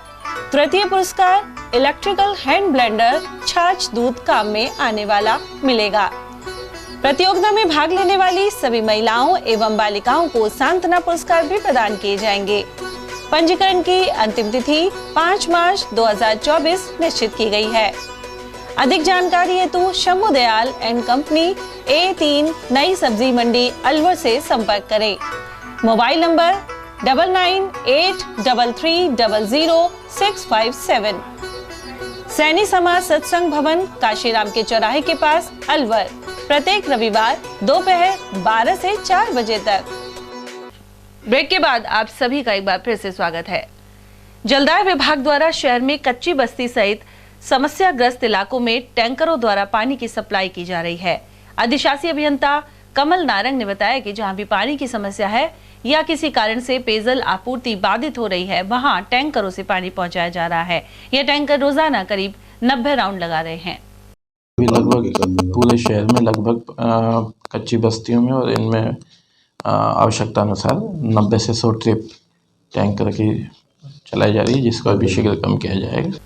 तृतीय पुरस्कार इलेक्ट्रिकल हैंड ब्लेंडर छाछ दूध काम में आने वाला मिलेगा। प्रतियोगिता में भाग लेने वाली सभी महिलाओं एवं बालिकाओं को सांत्वना पुरस्कार भी प्रदान किए जाएंगे। पंजीकरण की अंतिम तिथि 5 मार्च 2024 निश्चित की गई है। अधिक जानकारी हेतु Shambhu Dayal and company A3 नई सब्जी मंडी अलवर से संपर्क करें। Mobile number 9983300657। सैनी समाज सत्संग भवन काशीराम के चौराहे के पास अलवर, प्रत्येक रविवार दोपहर 12 से 4 बजे तक। ब्रेक के बाद आप सभी का एक बार फिर से स्वागत है। जलदाय विभाग द्वारा शहर में कच्ची बस्ती सहित समस्याग्रस्त इलाकों में टैंकरों द्वारा पानी की सप्लाई की जा रही है। अधिशासी अभियंता कमल नारंग ने बताया कि जहां भी पानी की समस्या है या किसी कारण से पेयजल आपूर्ति बाधित हो रही है, वहां टैंकरों से पानी पहुंचाया जा रहा है। यह टैंकर रोजाना करीब 90 राउंड लगा रहे हैं। लगभग पूरे शहर में लगभग कच्ची बस्तियों में और इनमें आवश्यकता अनुसार 90 से 100 ट्रिप टैंकर की चलाई जा रही है, जिसको अभी शीघ्र कम किया जाएगा।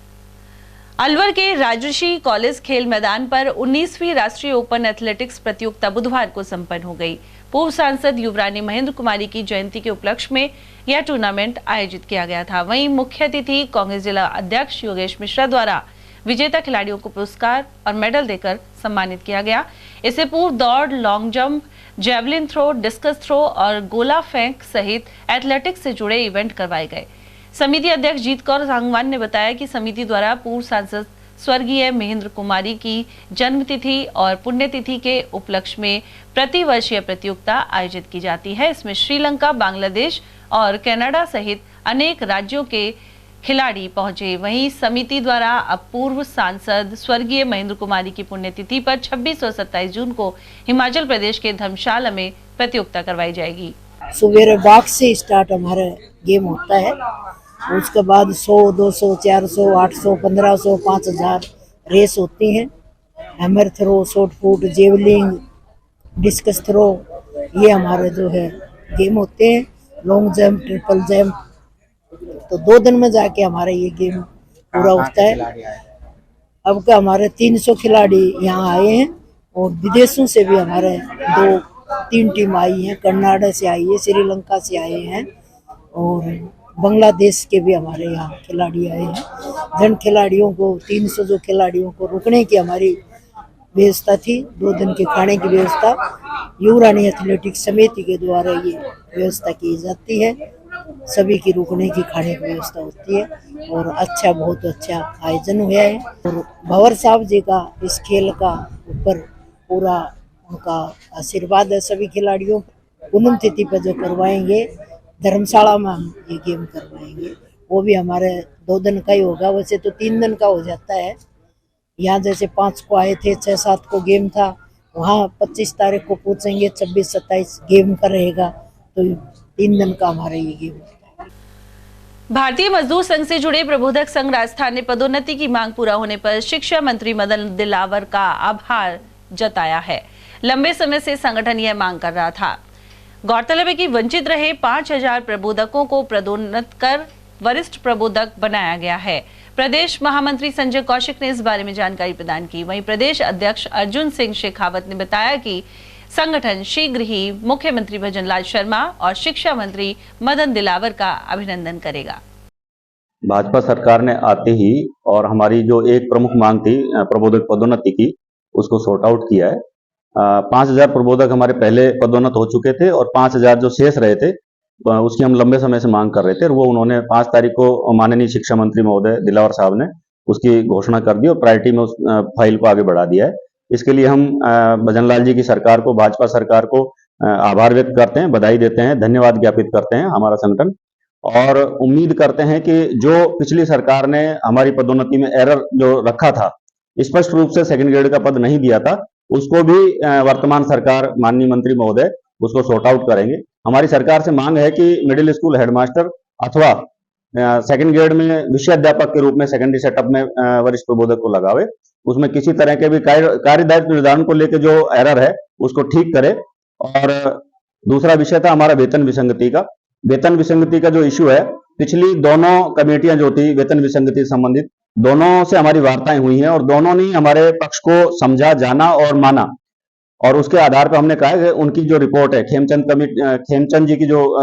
अलवर के राजर्षि कॉलेज खेल मैदान पर 19वीं राष्ट्रीय ओपन एथलेटिक्स प्रतियोगिता बुधवार को संपन्न हो गई। पूर्व सांसद युवरानी महेंद्र कुमारी की जयंती के उपलक्ष्य में यह टूर्नामेंट आयोजित किया गया था। वहीं मुख्य अतिथि कांग्रेस जिला अध्यक्ष योगेश मिश्रा द्वारा विजेता खिलाड़ियों को पुरस्कार और मेडल देकर सम्मानित किया गया। इससे पूर्व दौड़, long jump, javelin throw, discus throw और गोला फेंक सहित एथलेटिक्स से जुड़े इवेंट करवाए गए। समिति अध्यक्ष जीत कौर सांगवान ने बताया कि समिति द्वारा पूर्व सांसद स्वर्गीय महेंद्र कुमारी की जन्मतिथि और पुण्यतिथि के उपलक्ष्य में प्रतिवर्षीय प्रतियोगिता आयोजित की जाती है। इसमें श्रीलंका, बांग्लादेश और कनाडा सहित अनेक राज्यों के खिलाड़ी पहुंचे। वहीं समिति द्वारा अब पूर्व सांसद स्वर्गीय महेंद्र कुमारी की पुण्यतिथि पर 26 और 27 जून को हिमाचल प्रदेश के धर्मशाला में प्रतियोगिता करवाई जाएगी। सुबेरे बाग से स्टार्ट हमारा गेम होता है, उसके बाद 100, 200, 400, 800, 1500, 5000 रेस होती हैं। Hammer throw, shot put, javelin, discus throw, ये हमारे जो है गेम होते हैं। लॉन्ग जंप, ट्रिपल जंप, तो 2 दिन में जाके हमारा ये गेम पूरा होता है। अब का हमारे 300 खिलाड़ी यहाँ आए हैं और विदेशों से भी हमारे 2-3 टीम आई हैं। कनाडा से आई है, श्रीलंका से आए हैं और बांग्लादेश के भी हमारे यहाँ खिलाड़ी आए हैं। जन खिलाड़ियों को 300 जो खिलाड़ियों को रुकने की हमारी व्यवस्था थी, 2 दिन के खाने की व्यवस्था युवरानी एथलेटिक्स समिति के द्वारा ये व्यवस्था की जाती है। सभी की रुकने की खाने की व्यवस्था होती है और अच्छा, बहुत अच्छा आयोजन हुआ है। और भंवर साहब जी का इस खेल का ऊपर पूरा उनका आशीर्वाद है सभी खिलाड़ियों। पूनम तिथि पर जो करवाएंगे धर्मशाला में हम ये गेम करवाएंगे, वो भी हमारे 2 दिन का ही होगा। वैसे तो 3 दिन का हो जाता है। यहाँ जैसे 5 को आए थे, 6-7 को गेम था, वहाँ 25 तारीख को पूछेंगे, 26-27 गेम का रहेगा, तो 3 दिन का हमारा ये गेम है। भारतीय मजदूर संघ से जुड़े प्रबोधक संघ राजस्थान ने पदोन्नति की मांग पूरा होने पर शिक्षा मंत्री मदन दिलावर का आभार जताया है। लंबे समय से संगठन यह मांग कर रहा था। गौरतलब है कि वंचित रहे 5000 प्रबोधकों को पदोन्नत कर वरिष्ठ प्रबोधक बनाया गया है। प्रदेश महामंत्री संजय कौशिक ने इस बारे में जानकारी प्रदान की। वहीं प्रदेश अध्यक्ष अर्जुन सिंह शेखावत ने बताया कि संगठन शीघ्र ही मुख्यमंत्री भजनलाल शर्मा और शिक्षा मंत्री मदन दिलावर का अभिनंदन करेगा। भाजपा सरकार ने आते ही और हमारी जो एक प्रमुख मांग थी प्रबोधक पदोन्नति की, उसको सॉर्ट आउट किया है। 5000 प्रबोधक हमारे पहले पदोन्नत हो चुके थे और 5000 जो शेष रहे थे उसकी हम लंबे समय से मांग कर रहे थे और वो उन्होंने 5 तारीख को माननीय शिक्षा मंत्री महोदय दिलावर साहब ने उसकी घोषणा कर दी और प्रायोरिटी में उस फाइल को आगे बढ़ा दिया है। इसके लिए हम भजनलाल जी की सरकार को, भाजपा सरकार को आभार व्यक्त करते हैं, बधाई देते हैं, धन्यवाद ज्ञापित करते हैं हमारा संगठन, और उम्मीद करते हैं कि जो पिछली सरकार ने हमारी पदोन्नति में एरर जो रखा था, स्पष्ट रूप से सेकंड ग्रेड का पद नहीं दिया था, उसको भी वर्तमान सरकार माननीय मंत्री महोदय उसको सॉर्ट आउट करेंगे। हमारी सरकार से मांग है कि मिडिल स्कूल हेडमास्टर अथवा सेकंड ग्रेड में विषय अध्यापक के रूप में सेकेंडरी सेटअप में वरिष्ठ प्रबोधक को लगावे। उसमें किसी तरह के भी कार्यदायित्व निर्धारण को लेकर जो एरर है उसको ठीक करे। और दूसरा विषय था हमारा वेतन विसंगति का। वेतन विसंगति का जो इश्यू है, पिछली दोनों कमेटियां जो थी वेतन विसंगति संबंधित, दोनों से हमारी वार्ताएं हुई हैं और दोनों ने हमारे पक्ष को समझा, जाना और माना, और उसके आधार पर हमने कहा कि उनकी जो रिपोर्ट है खेमचंद जी की जो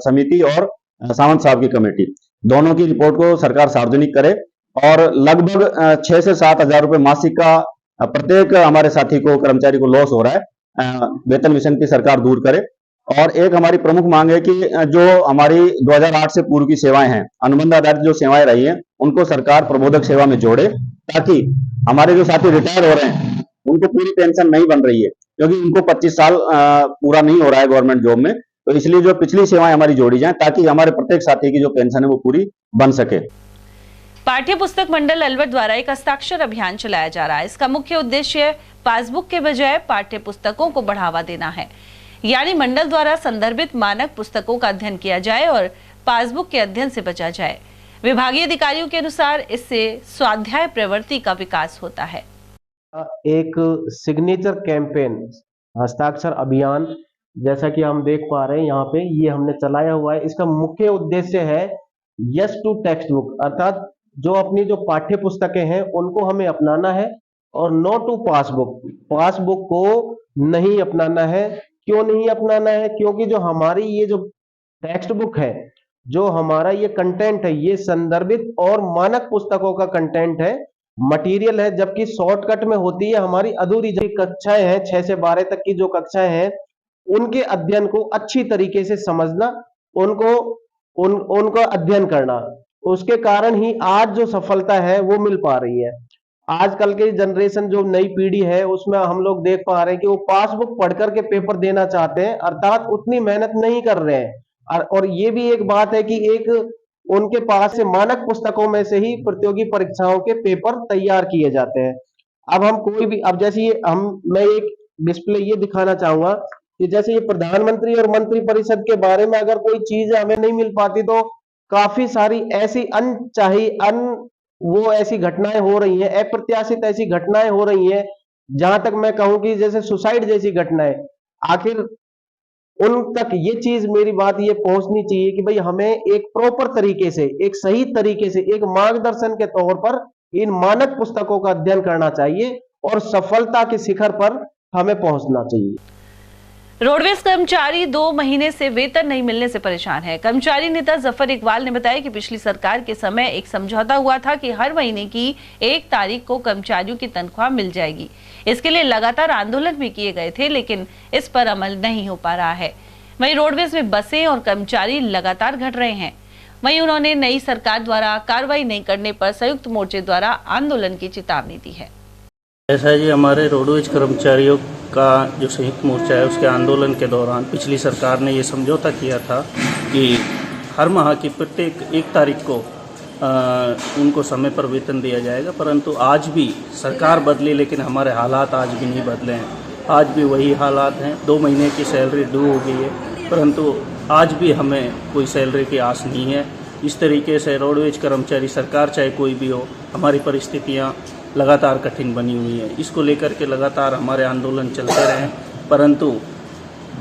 समिति और सावंत साहब की कमेटी, दोनों की रिपोर्ट को सरकार सार्वजनिक करे और लगभग 6 से 7 हजार रुपये मासिक का प्रत्येक हमारे साथी को, कर्मचारी को लॉस हो रहा है। वेतन मिशन की सरकार दूर करे। और एक हमारी प्रमुख मांग है कि जो हमारी 2008 से पूर्व की सेवाएं हैं, अनुबंध आधारित जो सेवाएं रही हैं, उनको सरकार प्रबोधक सेवा में जोड़े, ताकि हमारे जो साथी रिटायर हो रहे हैं उनको पूरी पेंशन नहीं बन रही है, क्योंकि उनको 25 साल पूरा नहीं हो रहा है गवर्नमेंट जॉब में। तो इसलिए जो पिछली सेवाएं हमारी जोड़ी जाएं, ताकि हमारे प्रत्येक साथी की जो पेंशन है वो पूरी बन सके। पाठ्य पुस्तक मंडल अलवर द्वारा एक हस्ताक्षर अभियान चलाया जा रहा है। इसका मुख्य उद्देश्य पासबुक के बजाय पाठ्य पुस्तकों को बढ़ावा देना है, यानी मंडल द्वारा संदर्भित मानक पुस्तकों का अध्ययन किया जाए और पासबुक के अध्ययन से बचा जाए। विभागीय अधिकारियों के अनुसार इससे स्वाध्याय प्रवृत्ति का विकास होता है। एक सिग्नेचर कैंपेन, हस्ताक्षर अभियान, जैसा कि हम देख पा रहे हैं यहाँ पे, ये हमने चलाया हुआ है। इसका मुख्य उद्देश्य है यस टू टेक्स्ट बुक, अर्थात जो अपनी जो पाठ्य पुस्तकें हैं उनको हमें अपनाना है और नो टू पासबुक, पासबुक को नहीं अपनाना है। क्यों नहीं अपनाना है? क्योंकि जो हमारी ये जो टेक्स्ट बुक है, जो हमारा ये कंटेंट है, ये संदर्भित और मानक पुस्तकों का कंटेंट है, मटेरियल है, जबकि शॉर्टकट में होती है हमारी अधूरी जो कक्षाएं हैं, 6 से 12 तक की जो कक्षाएं हैं, उनके अध्ययन को अच्छी तरीके से समझना, उनको अध्ययन करना। उसके कारण ही आज जो सफलता है वो मिल पा रही है। आजकल के जनरेशन जो नई पीढ़ी है उसमें हम लोग देख पा रहे हैं कि वो पासबुक पढ़ करके पेपर देना चाहते हैं, अर्थात उतनी मेहनत नहीं कर रहे हैं। और ये भी एक बात है कि एक उनके पास से मानक पुस्तकों में से ही प्रतियोगी परीक्षाओं के पेपर तैयार किए जाते हैं। अब हम कोई भी, अब जैसे ये मैं एक डिस्प्ले ये दिखाना चाहूंगा कि जैसे ये प्रधानमंत्री और मंत्री परिषद के बारे में अगर कोई चीज हमें नहीं मिल पाती तो काफी सारी ऐसी अनचाही वो ऐसी घटनाएं हो रही हैं, अप्रत्याशित ऐसी घटनाएं हो रही हैं, जहां तक मैं कहूं कि जैसे सुसाइड जैसी घटनाएं। आखिर उन तक ये चीज, मेरी बात ये पहुंचनी चाहिए कि भाई हमें एक प्रॉपर तरीके से, एक सही तरीके से, एक मार्गदर्शन के तौर पर इन मानक पुस्तकों का अध्ययन करना चाहिए और सफलता के शिखर पर हमें पहुंचना चाहिए। रोडवेज कर्मचारी 2 महीने से वेतन नहीं मिलने से परेशान है। कर्मचारी नेता जफर इकबाल ने बताया कि पिछली सरकार के समय एक समझौता हुआ था कि हर महीने की 1 तारीख को कर्मचारियों की तनख्वाह मिल जाएगी। इसके लिए लगातार आंदोलन भी किए गए थे, लेकिन इस पर अमल नहीं हो पा रहा है। वहीं रोडवेज में बसें और कर्मचारी लगातार घट रहे हैं। वहीं उन्होंने नई सरकार द्वारा कार्रवाई नहीं करने पर संयुक्त मोर्चे द्वारा आंदोलन की चेतावनी दी है। ऐसा जी, हमारे रोडवेज कर्मचारियों का जो संयुक्त मोर्चा है उसके आंदोलन के दौरान पिछली सरकार ने ये समझौता किया था कि हर माह की प्रत्येक 1 तारीख को उनको समय पर वेतन दिया जाएगा, परंतु आज भी सरकार बदली लेकिन हमारे हालात आज भी नहीं बदले हैं। आज भी वही हालात हैं। 2 महीने की सैलरी ड्यू हो गई है, परंतु आज भी हमें कोई सैलरी की आस नहीं है। इस तरीके से रोडवेज कर्मचारी, सरकार चाहे कोई भी हो, हमारी परिस्थितियाँ लगातार कठिन बनी हुई है। इसको लेकर के लगातार हमारे आंदोलन चलते रहे, परंतु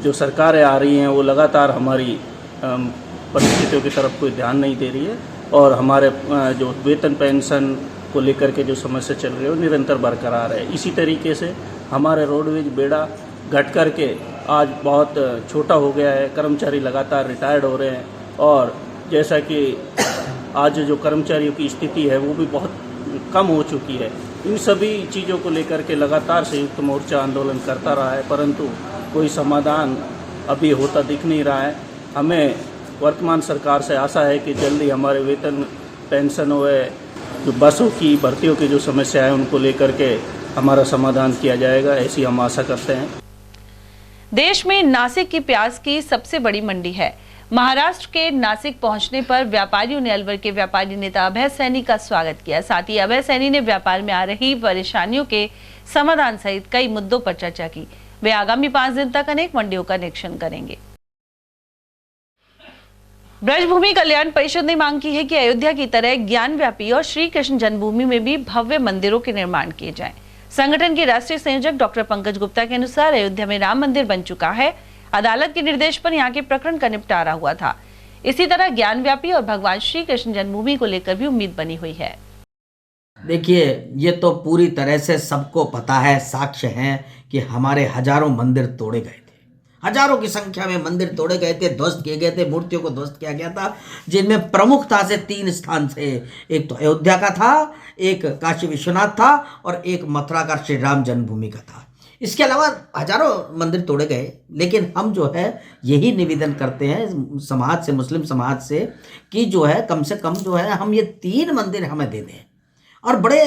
जो सरकारें आ रही हैं वो लगातार हमारी परिस्थितियों की तरफ कोई ध्यान नहीं दे रही है और हमारे जो वेतन पेंशन को लेकर के जो समस्या चल रही है वो निरंतर बरकरार है। इसी तरीके से हमारे रोडवेज बेड़ा घट कर के आज बहुत छोटा हो गया है। कर्मचारी लगातार रिटायर्ड हो रहे हैं और जैसा कि आज जो कर्मचारियों की स्थिति है वो भी बहुत कम हो चुकी है। इन सभी चीज़ों को लेकर के लगातार संयुक्त मोर्चा आंदोलन करता रहा है, परंतु कोई समाधान अभी होता दिख नहीं रहा है। हमें वर्तमान सरकार से आशा है कि जल्दी हमारे वेतन, पेंशन व जो बसों की भर्तियों की जो समस्या है उनको लेकर के हमारा समाधान किया जाएगा, ऐसी हम आशा करते हैं। देश में नासिक की प्याज की सबसे बड़ी मंडी है। महाराष्ट्र के नासिक पहुंचने पर व्यापारियों ने अलवर के व्यापारी नेता अभय सैनी का स्वागत किया। साथ ही अभय सैनी ने व्यापार में आ रही परेशानियों के समाधान सहित कई मुद्दों पर चर्चा की। वे आगामी 5 दिन तक अनेक मंडियों का निरीक्षण करेंगे। ब्रजभूमि कल्याण परिषद ने मांग की है कि अयोध्या की तरह ज्ञानव्यापी और श्री कृष्ण जन्मभूमि में भी भव्य मंदिरों के निर्माण किए जाएं। संगठन के राष्ट्रीय संयोजक डॉक्टर पंकज गुप्ता के अनुसार अयोध्या में राम मंदिर बन चुका है। अदालत के निर्देश पर यहाँ के प्रकरण का निपटारा हुआ था। इसी तरह ज्ञानव्यापी और भगवान श्री कृष्ण जन्मभूमि को लेकर भी उम्मीद बनी हुई है। देखिए, ये तो पूरी तरह से सबको पता है, साक्ष्य हैं कि हमारे हजारों मंदिर तोड़े गए थे हजारों की संख्या में मंदिर तोड़े गए थे, ध्वस्त किए गए थे, मूर्तियों को ध्वस्त किया गया था, जिनमें प्रमुखता से 3 स्थान थे। एक तो अयोध्या का था, एक काशी विश्वनाथ था और एक मथुरा का श्री राम जन्मभूमि का था। इसके अलावा हजारों मंदिर तोड़े गए, लेकिन हम जो है यही निवेदन करते हैं समाज से, मुस्लिम समाज से, कि जो है कम से कम जो है हम ये 3 मंदिर हमें दे दें और बड़े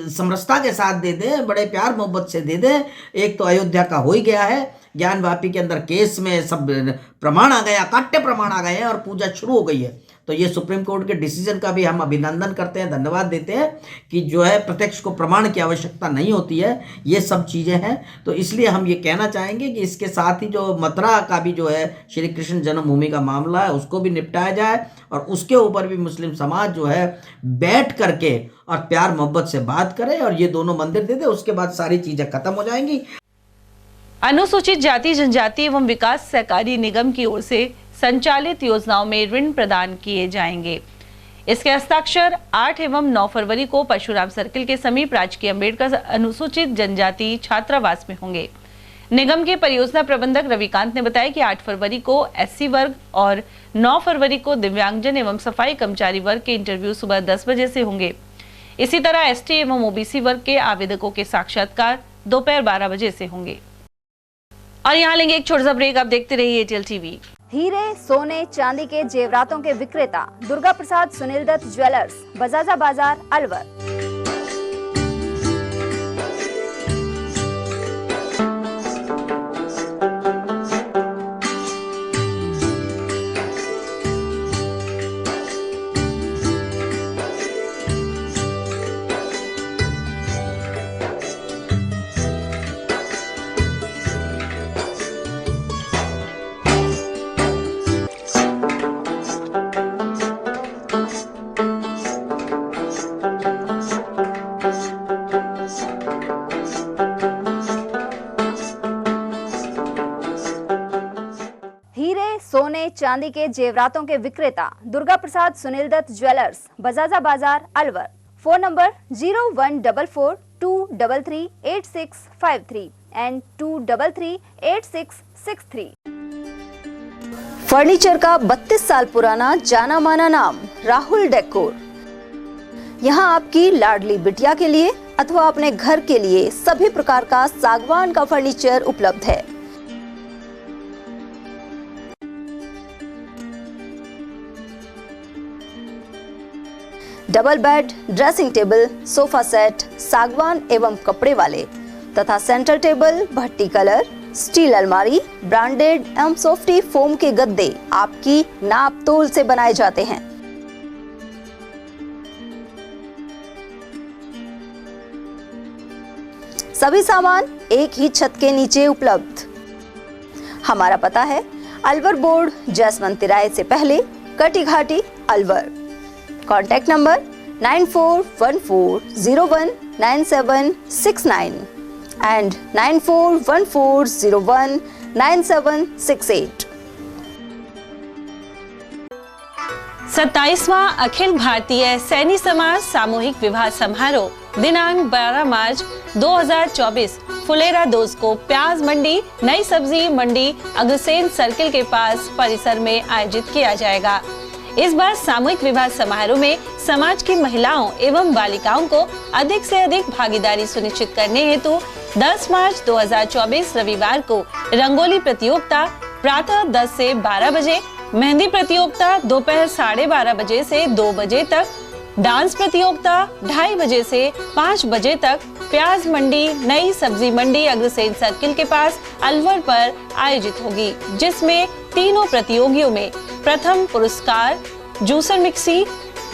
समरसता के साथ दे दें, बड़े प्यार मोहब्बत से दे दें। एक तो अयोध्या का हो ही गया है, ज्ञान वापी के अंदर केस में सब प्रमाण आ गए, अकाट्य प्रमाण आ गए हैं और पूजा शुरू हो गई है। तो ये सुप्रीम कोर्ट के डिसीजन का भी हम अभिनंदन करते हैं, धन्यवाद देते हैं कि जो है प्रत्यक्ष को प्रमाण की आवश्यकता नहीं होती है, ये सब चीज़ें हैं। तो इसलिए हम ये कहना चाहेंगे कि इसके साथ ही जो मथुरा का भी जो है श्री कृष्ण जन्मभूमि का मामला है उसको भी निपटाया जाए और उसके ऊपर भी मुस्लिम समाज जो है बैठ करके और प्यार मोहब्बत से बात करे और ये दोनों मंदिर दे दे, उसके बाद सारी चीज़ें खत्म हो जाएंगी। अनुसूचित जाति जनजाति एवं विकास सहकारी निगम की ओर से संचालित योजनाओं में ऋण प्रदान किए जाएंगे। इसके हस्ताक्षर 8 एवं 9 फरवरी को परशुराम सर्किल के समीप राजकीय अम्बेडकर अनुसूचित जनजाति छात्रावास में होंगे। निगम के परियोजना प्रबंधक रविकांत ने बताया कि 8 फरवरी को एससी वर्ग और 9 फरवरी को दिव्यांगजन एवं सफाई कर्मचारी वर्ग के इंटरव्यू सुबह 10 बजे से होंगे। इसी तरह एसटी एवं ओबीसी वर्ग के आवेदकों के साक्षात्कार दोपहर 12 बजे से होंगे। और यहाँ लेंगे एक छोटा सा ब्रेक, आप देखते रहिए एटीएल टीवी। हीरे, सोने, चांदी के जेवरातों के विक्रेता दुर्गा प्रसाद सुनील दत्त ज्वेलर्स, बजाजा बाजार, अलवर। सोने चांदी के जेवरातों के विक्रेता दुर्गा प्रसाद सुनील दत्त ज्वेलर्स, बजाजा बाजार, Alwar. Phone number 0144233863 and 2338663। Furniture का 32 साल पुराना जाना माना नाम राहुल डेकोर। यहाँ आपकी लाडली बिटिया के लिए अथवा अपने घर के लिए सभी प्रकार का सागवान का फर्नीचर उपलब्ध है। Double bed, dressing table, sofa set सागवान एवं कपड़े वाले तथा सेंटर टेबल, भट्टी कलर, स्टील अलमारी, ब्रांडेड एवं सॉफ्टी फोम के गद्दे आपकी नाप तोल से बनाए जाते हैं। सभी सामान एक ही छत के नीचे उपलब्ध। हमारा पता है अलवर बोर्ड, जैसमंत तिराहे से पहले, Kati Ghati, Alwar. Contact number 9414019769 and 9414019768। 27वां अखिल भारतीय सैनी समाज सामूहिक विवाह समारोह दिनांक 12 मार्च 2024 फुलेरा 2 को प्याज मंडी, नई सब्जी मंडी, अग्रसेन सर्किल के पास परिसर में आयोजित किया जाएगा। इस बार सामूहिक विवाह समारोह में समाज की महिलाओं एवं बालिकाओं को अधिक से अधिक भागीदारी सुनिश्चित करने हेतु 10 मार्च 2024 रविवार को रंगोली प्रतियोगिता प्रातः 10 से 12 बजे, मेहंदी प्रतियोगिता दोपहर 12:30 बजे से 2 बजे तक, डांस प्रतियोगिता 2:30 बजे से 5 बजे तक प्याज मंडी, नई सब्जी मंडी अग्रसेन सर्किल के पास अलवर पर आयोजित होगी, जिसमें तीनों प्रतियोगियों में प्रथम पुरस्कार जूसर मिक्सी,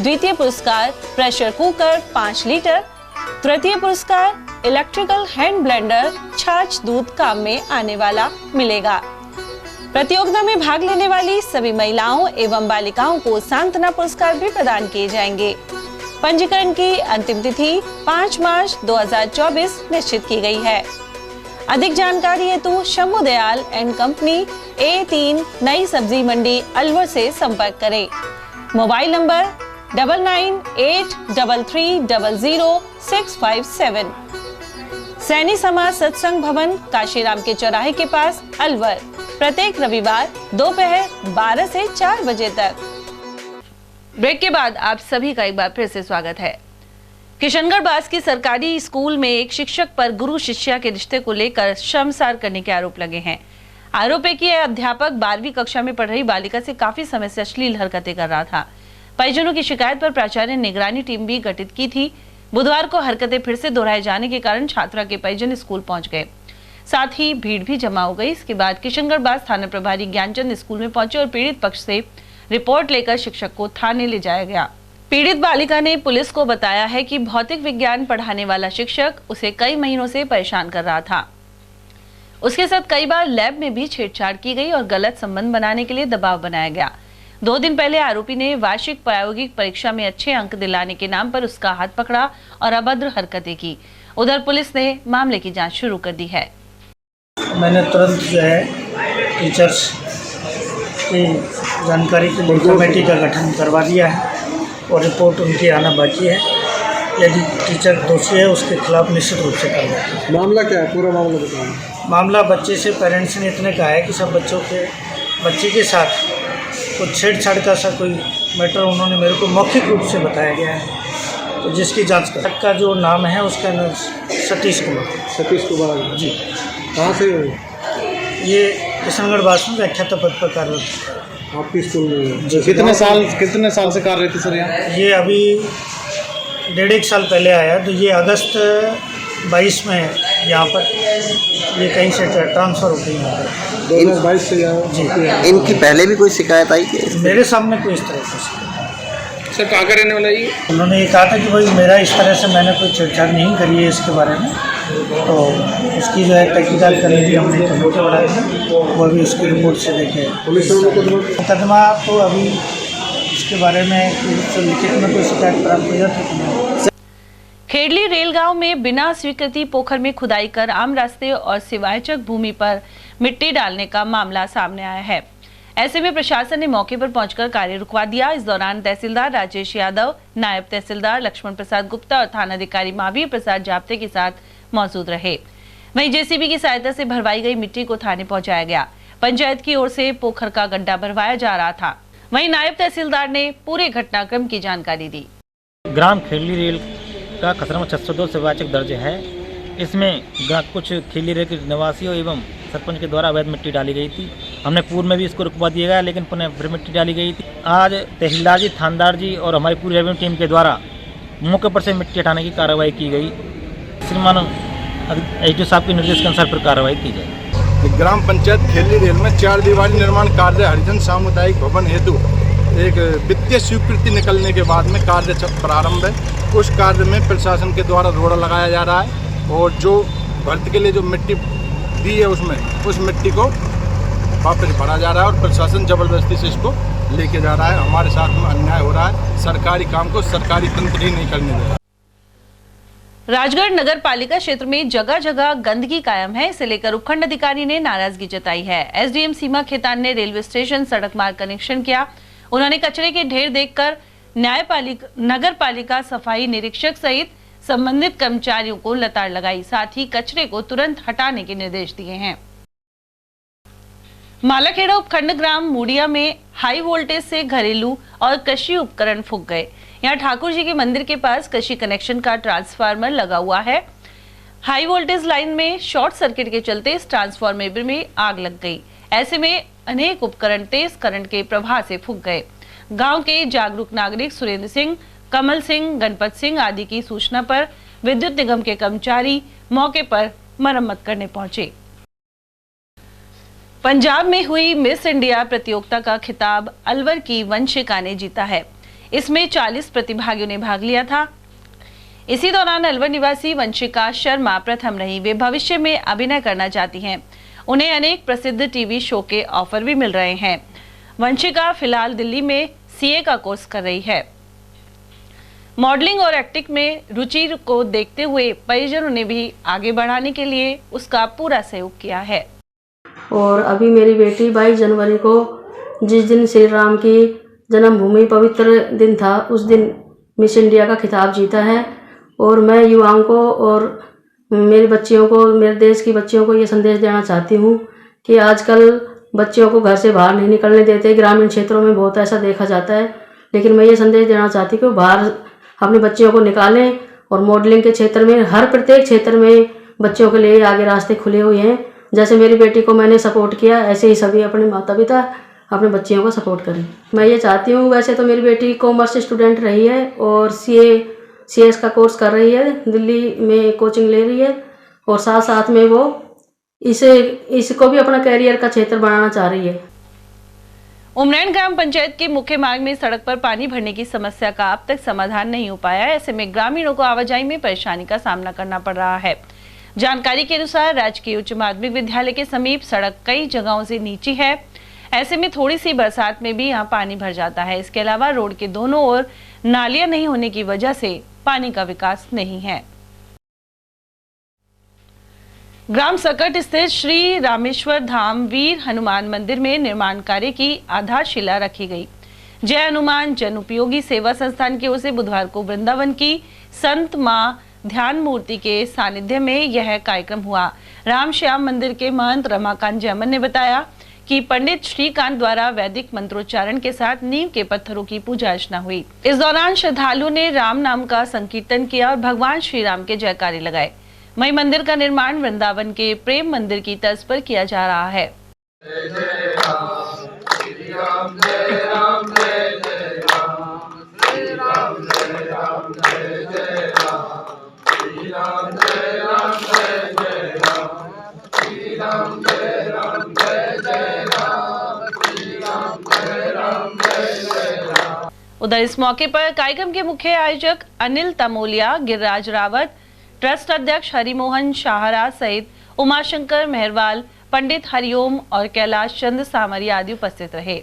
द्वितीय पुरस्कार प्रेशर कुकर 5 लीटर, तृतीय पुरस्कार इलेक्ट्रिकल हैंड ब्लेंडर छाछ दूध काम में आने वाला मिलेगा। प्रतियोगिता में भाग लेने वाली सभी महिलाओं एवं बालिकाओं को सांत्वना पुरस्कार भी प्रदान किए जाएंगे। पंजीकरण की अंतिम तिथि 5 मार्च 2024 निश्चित की गई है। अधिक जानकारी हेतु Shambhu Dayal and company A3 नई सब्जी मंडी अलवर से संपर्क करें। Mobile number 9983300657। सैनी समाज सत्संग भवन काशीराम के चौराहे के पास अलवर। प्रत्येक रविवार दोपहर 12 से 4 बजे तक। ब्रेक के बाद आप सभी का एक बार फिर से स्वागत है। किशनगढ़ बास की सरकारी स्कूल में एक शिक्षक पर गुरु शिष्या के रिश्ते को लेकर शर्मसार करने के आरोप लगे हैं। आरोप है कि यह अध्यापक 12वीं कक्षा में पढ़ रही बालिका से काफी समय से अश्लील हरकतें कर रहा था। परिजनों की शिकायत पर प्राचार्य ने निगरानी टीम भी गठित की थी। बुधवार को हरकतें फिर से दोहराए जाने के कारण छात्रा के परिजन स्कूल पहुंच गए, साथ ही भीड़ भी जमा हो गई। इसके बाद किशनगढ़ बास थाना प्रभारी ज्ञानचंद स्कूल में पहुंचे और पीड़ित पक्ष से रिपोर्ट लेकर शिक्षक को थाने ले जाया गया। पीड़ित बालिका ने पुलिस को बताया है कि भौतिक विज्ञान पढ़ाने वाला शिक्षक उसे कई महीनों से परेशान कर रहा था। उसके साथ कई बार लैब में भी छेड़छाड़ की गई और गलत संबंध बनाने के लिए दबाव बनाया गया। 2 दिन पहले आरोपी ने वार्षिक प्रायोगिक परीक्षा में अच्छे अंक दिलाने के नाम पर उसका हाथ पकड़ा और अभद्र हरकतें की। उधर पुलिस ने मामले की जांच शुरू कर दी है। मैंने तुरंत जो है टीचर्स की जानकारी के लिए कमेटी का गठन करवा दिया है और रिपोर्ट उनकी आना बाकी है। यदि टीचर दोषी है उसके खिलाफ निश्चित रूप से कार्रवाई। मामला क्या है, पूरा मामला बताइए। मामला बच्चे से पेरेंट्स ने इतने कहा है कि सब बच्चे के साथ कुछ छेड़छाड़ का सा कोई मैटर उन्होंने मेरे को मौखिक रूप से बताया गया है, तो जिसकी जांच कर। का जो नाम है उसका नाम सतीश कुमार जी। कहाँ से? ये किशनगढ़ बास में व्याख्याता पद पर कार्यरत आपकी स्कूल में। कितने साल से कार्यरत है सर यहाँ? ये अभी 1.5 साल पहले आया, तो ये अगस्त 22 में यहाँ पर ये कहीं से ट्रांसफ़र हो गई यहाँ पर 2022 से यहाँ जी। इनकी पहले भी कोई शिकायत आई थी? मेरे सामने कोई इस तरह की शिकायत। सर कहाँ का रहने वाला ये? उन्होंने ये कहा था कि भाई मेरा इस तरह से मैंने कोई छेड़छाड़ नहीं करी है इसके बारे में, तो उसकी जो है तहकीकात करने की हमने कमेटी बनाई है, वो भी उसकी रिपोर्ट से देखे। पुलिस मुकदमा तो अभी इसके बारे में लिखित में कोई शिकायत प्राप्त हो जाती। खेड़ली रेल गांव में बिना स्वीकृति पोखर में खुदाई कर आम रास्ते और सिवायचक भूमि पर मिट्टी डालने का मामला सामने आया है। ऐसे में प्रशासन ने मौके पर पहुंचकर कार्य रुकवा दिया। इस दौरान तहसीलदार राजेश यादव, नायब तहसीलदार लक्ष्मण प्रसाद गुप्ता और थानाधिकारी महावीर प्रसाद जाप्ते के साथ मौजूद रहे। वहीं जेसीबी की सहायता से भरवाई गई मिट्टी को थाने पहुंचाया गया। पंचायत की ओर से पोखर का गड्ढा भरवाया जा रहा था। वहीं नायब तहसीलदार ने पूरे घटनाक्रम की जानकारी दी। ग्राम खेली रेल का खसरा 602 सिवाचक दर्ज है। इसमें कुछ खेली रेल के निवासियों एवं सरपंच के द्वारा अवैध मिट्टी डाली गई थी। हमने पूर्व में भी इसको रुकवा दिया गया, लेकिन पुनः फिर मिट्टी डाली गई थी। आज तहसीलदार जी, थानेदार जी और हमारी पूरी रेवेन्यू टीम के द्वारा मौके पर से मिट्टी हटाने की कार्रवाई की गई। श्रीमान एसडीओ साहब के निर्देश के अनुसार पर कार्रवाई की जाए। ग्राम पंचायत खेली रेल में 4 दीवारी निर्माण कार्य हरिजन सामुदायिक भवन हेतु एक वित्तीय स्वीकृति निकलने के बाद में कार्य प्रारंभ है। उस कार्य में प्रशासन के द्वारा रोड़ा लगाया जा रहा है और जो भर्ती के लिए जो मिट्टी दी है उसमें उस मिट्टी को वापस भरा जा रहा है और प्रशासन जबरदस्ती से इसको लेके जा रहा है। हमारे साथ में अन्याय हो रहा है। सरकारी काम को सरकारी तंत्र ही नहीं करने दे रहा। राजगढ़ नगर पालिका क्षेत्र में जगह जगह गंदगी कायम है। इसे लेकर उपखंड अधिकारी ने नाराजगी जताई है। एसडीएम सीमा खेतान ने रेलवे स्टेशन सड़क मार्ग का निरीक्षण किया। उन्होंने कचरे के ढेर देखकर नगर पालिका सफाई निरीक्षक सहित संबंधित कर्मचारियों को लताड़ लगाई, साथ ही कचरे को तुरंत हटाने के निर्देश दिए हैं। मालाखेड़ा उपखंड ग्राम मुड़िया में हाई वोल्टेज से घरेलू और कृषि उपकरण फूंक गए। यहाँ ठाकुर जी के मंदिर के पास कृषि कनेक्शन का ट्रांसफार्मर लगा हुआ है। हाई वोल्टेज लाइन में शॉर्ट सर्किट के चलते इस ट्रांसफार्मर में आग लग गई। ऐसे में अनेक उपकरण तेज करंट के प्रभाव से फूंक गए। गांव के जागरूक नागरिक सुरेंद्र सिंह, कमल सिंह, गणपत सिंह आदि की सूचना पर विद्युत निगम के कर्मचारी मौके पर मरम्मत करने पहुंचे। पंजाब में हुई मिस इंडिया प्रतियोगिता का खिताब अलवर की वंशिका ने जीता है। इसमें 40 प्रतिभागियों ने भाग लिया था। इसी दौरान अलवर निवासी वंशिका शर्मा प्रथम रही। वे भविष्य में अभिनय करना चाहती हैं। उन्हें अनेक प्रसिद्ध टीवी शो के ऑफर भी मिल रहे हैं। वंशिका फिलहाल दिल्ली में सीए का कोर्स कर रही है। मॉडलिंग और एक्टिंग में रुचि को देखते हुए परिजनों ने भी आगे बढ़ाने के लिए उसका पूरा सहयोग किया है। और अभी मेरी बेटी 22 जनवरी को, जिस दिन श्री राम की जन्मभूमि पवित्र दिन था, उस दिन मिस इंडिया का खिताब जीता है। और मैं युवाओं को और मेरी बच्चियों को, मेरे देश की बच्चियों को ये संदेश देना चाहती हूँ कि आजकल बच्चियों को घर से बाहर नहीं निकलने देते। ग्रामीण क्षेत्रों में बहुत ऐसा देखा जाता है, लेकिन मैं ये संदेश देना चाहती हूँ कि बाहर अपनी बच्चियों को निकालें और मॉडलिंग के क्षेत्र में हर प्रत्येक क्षेत्र में बच्चों के लिए आगे रास्ते खुले हुए हैं। जैसे मेरी बेटी को मैंने सपोर्ट किया, ऐसे ही सभी अपने माता पिता अपने बच्चियों को सपोर्ट करें। मैं ये चाहती हूँ, वैसे तो मेरी बेटी कॉमर्स स्टूडेंट रही है और CS का कोर्स कर रही है, दिल्ली में कोचिंग ले रही है और साथ साथ में वो इसको भी अपना कैरियर का क्षेत्र बनाना चाह रही है। उमरैन ग्राम पंचायत के मुख्य मार्ग में सड़क पर पानी भरने की समस्या का अब तक समाधान नहीं हो पाया है। ऐसे में ग्रामीणों को आवाजाही में परेशानी का सामना करना पड़ रहा है। जानकारी के अनुसार राजकीय उच्च माध्यमिक विद्यालय के समीप सड़क कई जगहों से नीची है। ऐसे में थोड़ी सी बरसात में भी यहाँ पानी भर जाता है। इसके अलावा रोड के दोनों ओर नालियां नहीं होने की वजह से पानी का विकास नहीं है। ग्राम सकट स्थित श्री रामेश्वर धाम वीर हनुमान मंदिर में निर्माण कार्य की आधारशिला रखी गई। जय हनुमान जन उपयोगी सेवा संस्थान की ओर से बुधवार को वृंदावन की संत मां ध्यान मूर्ति के सानिध्य में यह कार्यक्रम हुआ। राम श्याम मंदिर के महंत रमाकांत जैमन ने बताया कि पंडित श्रीकांत द्वारा वैदिक मंत्रोच्चारण के साथ नींव के पत्थरों की पूजा अर्चना हुई। इस दौरान श्रद्धालुओं ने राम नाम का संकीर्तन किया और भगवान श्री राम के जयकारे लगाए। वहीं मंदिर का निर्माण वृंदावन के प्रेम मंदिर की तर्ज पर किया जा रहा है। उधर इस मौके पर कार्यक्रम के मुख्य आयोजक अनिल तमोलिया, गिरिराज रावत, ट्रस्ट अध्यक्ष हरिमोहन शाहरा सहित उमाशंकर मेहरवाल, पंडित हरिओम और कैलाश चंद्र सामरिया आदि उपस्थित रहे।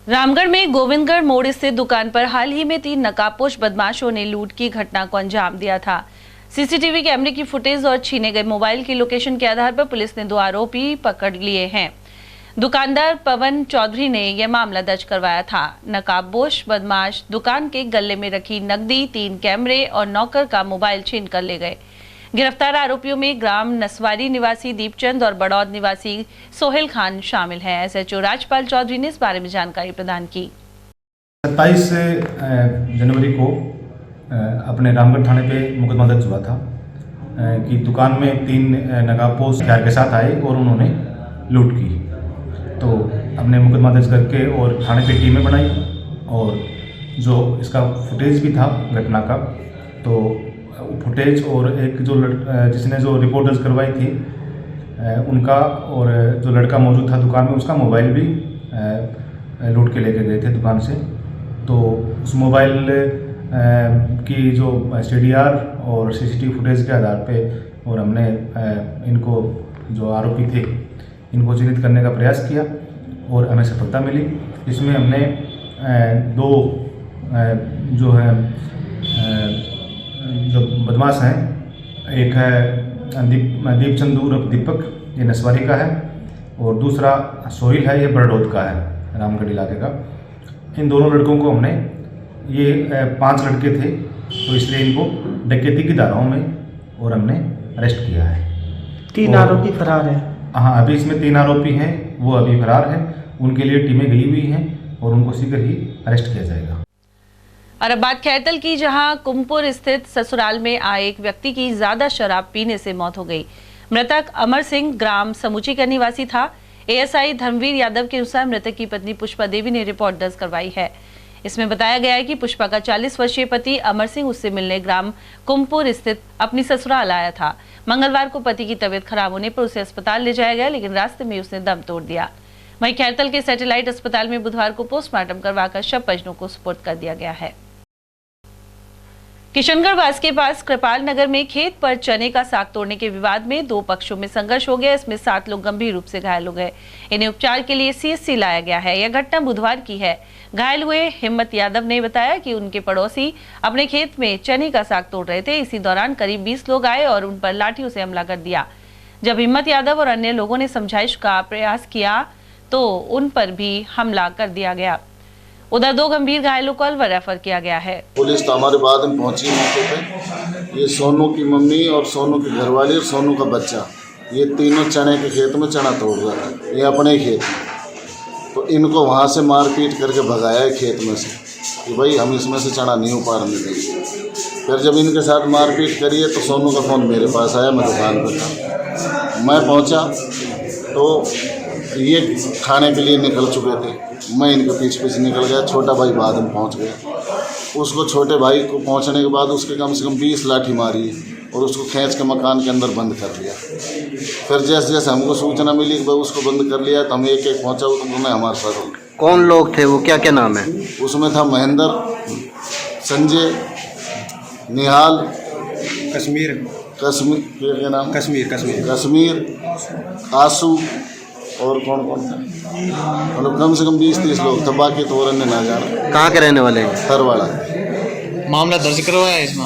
रामगढ़ में गोविंदगढ़ मोड़ स्थित दुकान पर हाल ही में 3 नकाबपोश बदमाशों ने लूट की घटना को अंजाम दिया था। सीसीटीवी कैमरे की फुटेज और छीने गए मोबाइल की लोकेशन के आधार पर पुलिस ने 2 आरोपी पकड़ लिए हैं। दुकानदार पवन चौधरी ने यह मामला दर्ज करवाया था। नकाबपोश बदमाश दुकान के गले में रखी नकदी, 3 कैमरे और नौकर का मोबाइल छीन कर ले गए। गिरफ्तार आरोपियों में ग्राम नसवारी निवासी दीपचंद और बड़ौद निवासी सोहेल खान शामिल हैं। SHO राजपाल चौधरी ने इस बारे में जानकारी प्रदान की। 27 जनवरी को अपने रामगढ़ थाने पे मुकदमा दर्ज हुआ था कि दुकान में 3 नकाबपोश हथियार के साथ आए और उन्होंने लूट की। तो हमने मुकदमा दर्ज करके और थाने पे टीमें बनाई और जो इसका फुटेज भी था घटना का, तो फुटेज और एक जो जिसने जो रिपोर्ट दर्ज करवाई थी उनका और जो लड़का मौजूद था दुकान में उसका मोबाइल भी लूट के लेके गए थे दुकान से। तो उस मोबाइल की जो CDR और CCTV फुटेज के आधार पे और हमने इनको जो आरोपी थे इनको चिन्हित करने का प्रयास किया और हमें सफलता मिली। इसमें हमने 2 जो है जो बदमाश हैं, एक है दीपचंद उर्फ दीपक, ये नसवारी का है, और दूसरा सोहिल है, ये बड़ौद का है, रामगढ़ इलाके का। इन दोनों लड़कों को हमने, ये 5 लड़के थे तो इसलिए इनको डकैती की धाराओं में और हमने अरेस्ट किया है। 3 आरोपी फरार हैं। हाँ, अभी इसमें 3 आरोपी हैं, वो अभी फरार हैं। उनके लिए टीमें गई हुई हैं और उनको शीघ्र ही अरेस्ट किया जाएगा। और अब बात खैरतल की, जहां कुमपुर स्थित ससुराल में आए एक व्यक्ति की ज्यादा शराब पीने से मौत हो गई। मृतक अमर सिंह ग्राम समूची का निवासी था। ASI धर्मवीर यादव के अनुसार मृतक की पत्नी पुष्पा देवी ने रिपोर्ट दर्ज करवाई है। इसमें बताया गया है कि पुष्पा का 40 वर्षीय पति अमर सिंह उससे मिलने ग्राम कुमपुर स्थित अपनी ससुराल आया था। मंगलवार को पति की तबीयत खराब होने पर उसे अस्पताल ले जाया गया, लेकिन रास्ते में उसने दम तोड़ दिया। वहीं खैरतल के सैटेलाइट अस्पताल में बुधवार को पोस्टमार्टम करवाकर शव परिजनों को सुपुर्द कर दिया गया है। किशनगढ़ वास के पास कृपाल नगर में खेत पर चने का साग तोड़ने के विवाद में 2 पक्षों में संघर्ष हो गया। इसमें 7 लोग गंभीर रूप से घायल हो गए। इन्हें उपचार के लिए CSC लाया गया है। यह घटना बुधवार की है। घायल हुए हिम्मत यादव ने बताया कि उनके पड़ोसी अपने खेत में चने का साग तोड़ रहे थे। इसी दौरान करीब 20 लोग आए और उन पर लाठियों से हमला कर दिया। जब हिम्मत यादव और अन्य लोगों ने समझाइश का प्रयास किया तो उन पर भी हमला कर दिया गया। उधर 2 गंभीर घायलों को अलवर रेफर किया गया है। पुलिस तो हमारे बाद में पहुंची मौके पे। ये सोनू की मम्मी और सोनू की घरवाली और सोनू का बच्चा ये तीनों चने के खेत में चना तोड़ रहा था, ये अपने ही खेत में। तो इनको वहाँ से मारपीट करके भगाया है खेत में से कि भाई हम इसमें से चना नहीं उपाड़ने देंगे। फिर जब इनके साथ मारपीट करी है तो सोनू का फ़ोन मेरे पास आया, मैं दुकान पर था। मैं पहुँचा तो ये खाने के लिए निकल चुके थे, मैं इनके पीछे पीछे निकल गया। छोटा भाई बाद में पहुँच गया। उसको छोटे भाई को पहुँचने के बाद उसके कम से कम 20 लाठी मारी और उसको खींच के मकान के अंदर बंद कर लिया। फिर जैसे जैसे हमको सूचना मिली कि भाई उसको बंद कर लिया तो हम एक एक पहुँचा, उन्होंने हमारे साथ। कौन लोग थे वो, क्या क्या नाम है? उसमें था महेंद्र, संजय, निहाल, कश्मीर क्या नाम, कश्मीर, आसू और कौन था, मतलब कम से कम 20-30 लोग थे। बाकी तो और अन्य ना जाना। कहाँ के रहने वाले हैं? सरवाड़ा। मामला दर्ज करवाया है इसमें?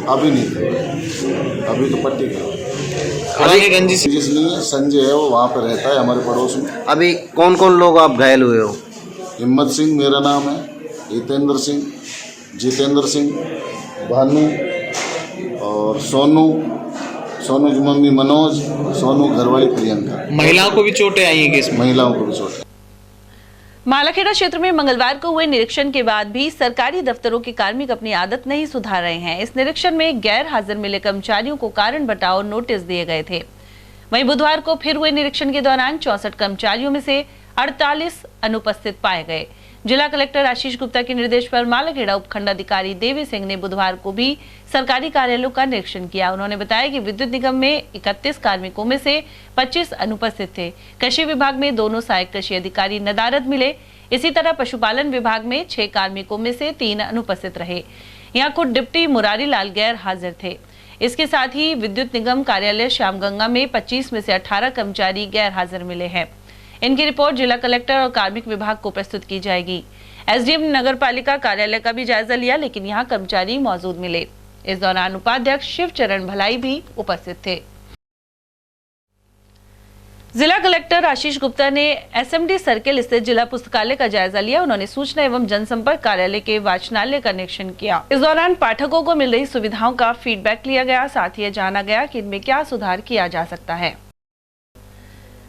अभी नहीं, अभी तो पट्टी रंजिश नहीं है। संजय है, वो वहाँ पे रहता है हमारे पड़ोस में। अभी कौन कौन लोग आप घायल हुए हो? हिम्मत सिंह मेरा नाम है, हितेंद्र सिंह, जितेंद्र सिंह, भानु और सोनू की मम्मी मनोज, सोनू घरवाली प्रियंका। महिलाओं को भी चोटें आई हैं इसमें? महिलाओं को भी चोटें। मालाखेड़ा क्षेत्र में मंगलवार को हुए निरीक्षण के बाद भी सरकारी दफ्तरों के कार्मिक अपनी आदत नहीं सुधार रहे हैं। इस निरीक्षण में गैर हाजिर मिले कर्मचारियों को कारण बताओ नोटिस दिए गए थे। वहीं बुधवार को फिर हुए निरीक्षण के दौरान 64 कर्मचारियों में से 48 अनुपस्थित पाए गए। जिला कलेक्टर आशीष गुप्ता के निर्देश पर मालाखेड़ा उपखंडाधिकारी देवी सिंह ने बुधवार को भी सरकारी कार्यालयों का निरीक्षण किया। उन्होंने बताया कि विद्युत निगम में 31 कार्मिकों में से 25 अनुपस्थित थे। कृषि विभाग में दोनों सहायक कृषि अधिकारी नदारद मिले। इसी तरह पशुपालन विभाग में 6 कार्मिकों में से 3 अनुपस्थित रहे। यहाँ खुद डिप्टी मुरारी लाल गैर हाजिर थे। इसके साथ ही विद्युत निगम कार्यालय श्यामगंगा में 25 में से 18 कर्मचारी गैर हाजिर मिले हैं। इनकी रिपोर्ट जिला कलेक्टर और कार्मिक विभाग को प्रस्तुत की जाएगी। एसडीएम नगर पालिका कार्यालय का भी जायजा लिया, लेकिन यहाँ कर्मचारी मौजूद मिले। इस दौरान उपाध्यक्ष शिवचरण भलाई भी उपस्थित थे। जिला कलेक्टर आशीष गुप्ता ने एसएमडी सर्किल स्थित जिला पुस्तकालय का जायजा लिया। उन्होंने सूचना एवं जनसंपर्क कार्यालय के वाचनालय का निरीक्षण किया। इस दौरान पाठकों को मिल रही सुविधाओं का फीडबैक लिया गया। साथ ही जाना गया कि इनमें क्या सुधार किया जा सकता है।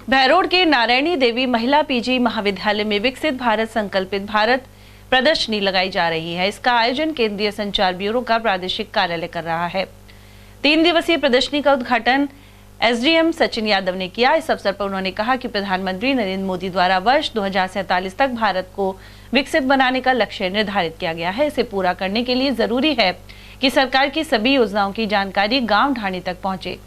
बहरोड के नारायणी देवी महिला पीजी महाविद्यालय में विकसित भारत संकल्पित भारत प्रदर्शनी लगाई जा रही है। इसका आयोजन केंद्रीय संचार ब्यूरो का प्रादेशिक कार्यालय कर रहा है। 3 दिवसीय प्रदर्शनी का उद्घाटन एसडीएम सचिन यादव ने किया। इस अवसर पर उन्होंने कहा कि प्रधानमंत्री नरेंद्र मोदी द्वारा वर्ष 2047 तक भारत को विकसित बनाने का लक्ष्य निर्धारित किया गया है। इसे पूरा करने के लिए जरूरी है कि सरकार की सभी योजनाओं की जानकारी गाँव ढाणी तक पहुँचे।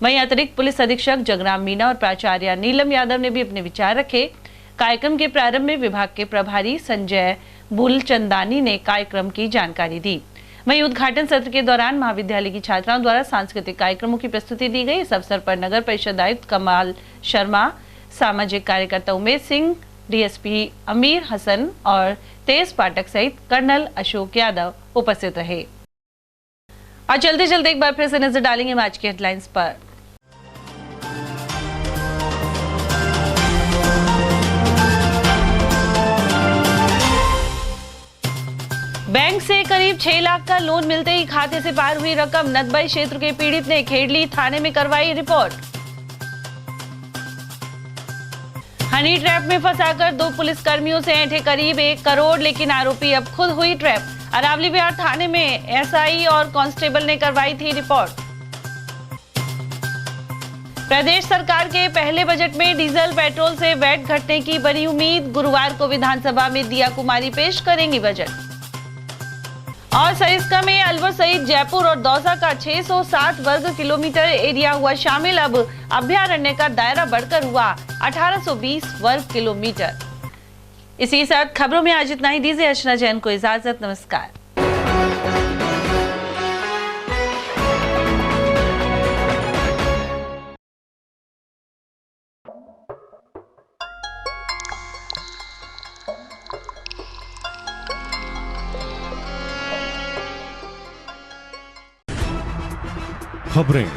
वहीं अतिरिक्त पुलिस अधीक्षक जगराम मीना और प्राचार्य नीलम यादव ने भी अपने विचार रखे। कार्यक्रम के प्रारंभ में विभाग के प्रभारी संजय बुलचंदानी ने कार्यक्रम की जानकारी दी। वहीं उद्घाटन सत्र के दौरान महाविद्यालय की छात्राओं द्वारा सांस्कृतिक कार्यक्रमों की प्रस्तुति दी गई। इस अवसर पर नगर परिषद आयुक्त कमाल शर्मा, सामाजिक कार्यकर्ता उमेश सिंह, डीएसपी अमीर हसन और तेज पाठक सहित कर्नल अशोक यादव उपस्थित रहे। और जल्दी जल्दी एक बार फिर से नजर डालेंगे आज की हेडलाइंस पर। बैंक से करीब 6 लाख का लोन मिलते ही खाते से पार हुई रकम। नदबई क्षेत्र के पीड़ित ने खेड़ली थाने में करवाई रिपोर्ट। हनी ट्रैप में फंसाकर 2 पुलिसकर्मियों से ऐंठे करीब 1 करोड़, लेकिन आरोपी अब खुद हुई ट्रैप। अरावली बिहार थाने में एसआई और कांस्टेबल ने करवाई थी रिपोर्ट। प्रदेश सरकार के पहले बजट में डीजल पेट्रोल से वैट घटने की बनी उम्मीद। गुरुवार को विधानसभा में दिया कुमारी पेश करेंगी बजट। और सरिस्का में अलवर सहित जयपुर और दौसा का 660 वर्ग किलोमीटर एरिया हुआ शामिल। अब अभ्यारण्य का दायरा बढ़कर हुआ 1820 वर्ग किलोमीटर। इसी के साथ खबरों में आज इतना ही। दीजिए अर्चना जैन को इजाजत। नमस्कार। खबरें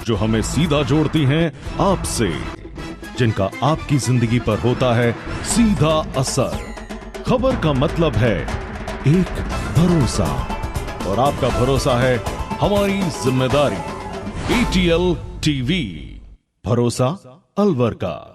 जो हमें सीधा जोड़ती हैं आपसे, जिनका आपकी जिंदगी पर होता है सीधा असर। खबर का मतलब है एक भरोसा, और आपका भरोसा है हमारी जिम्मेदारी। ATL TV। भरोसा अलवर का।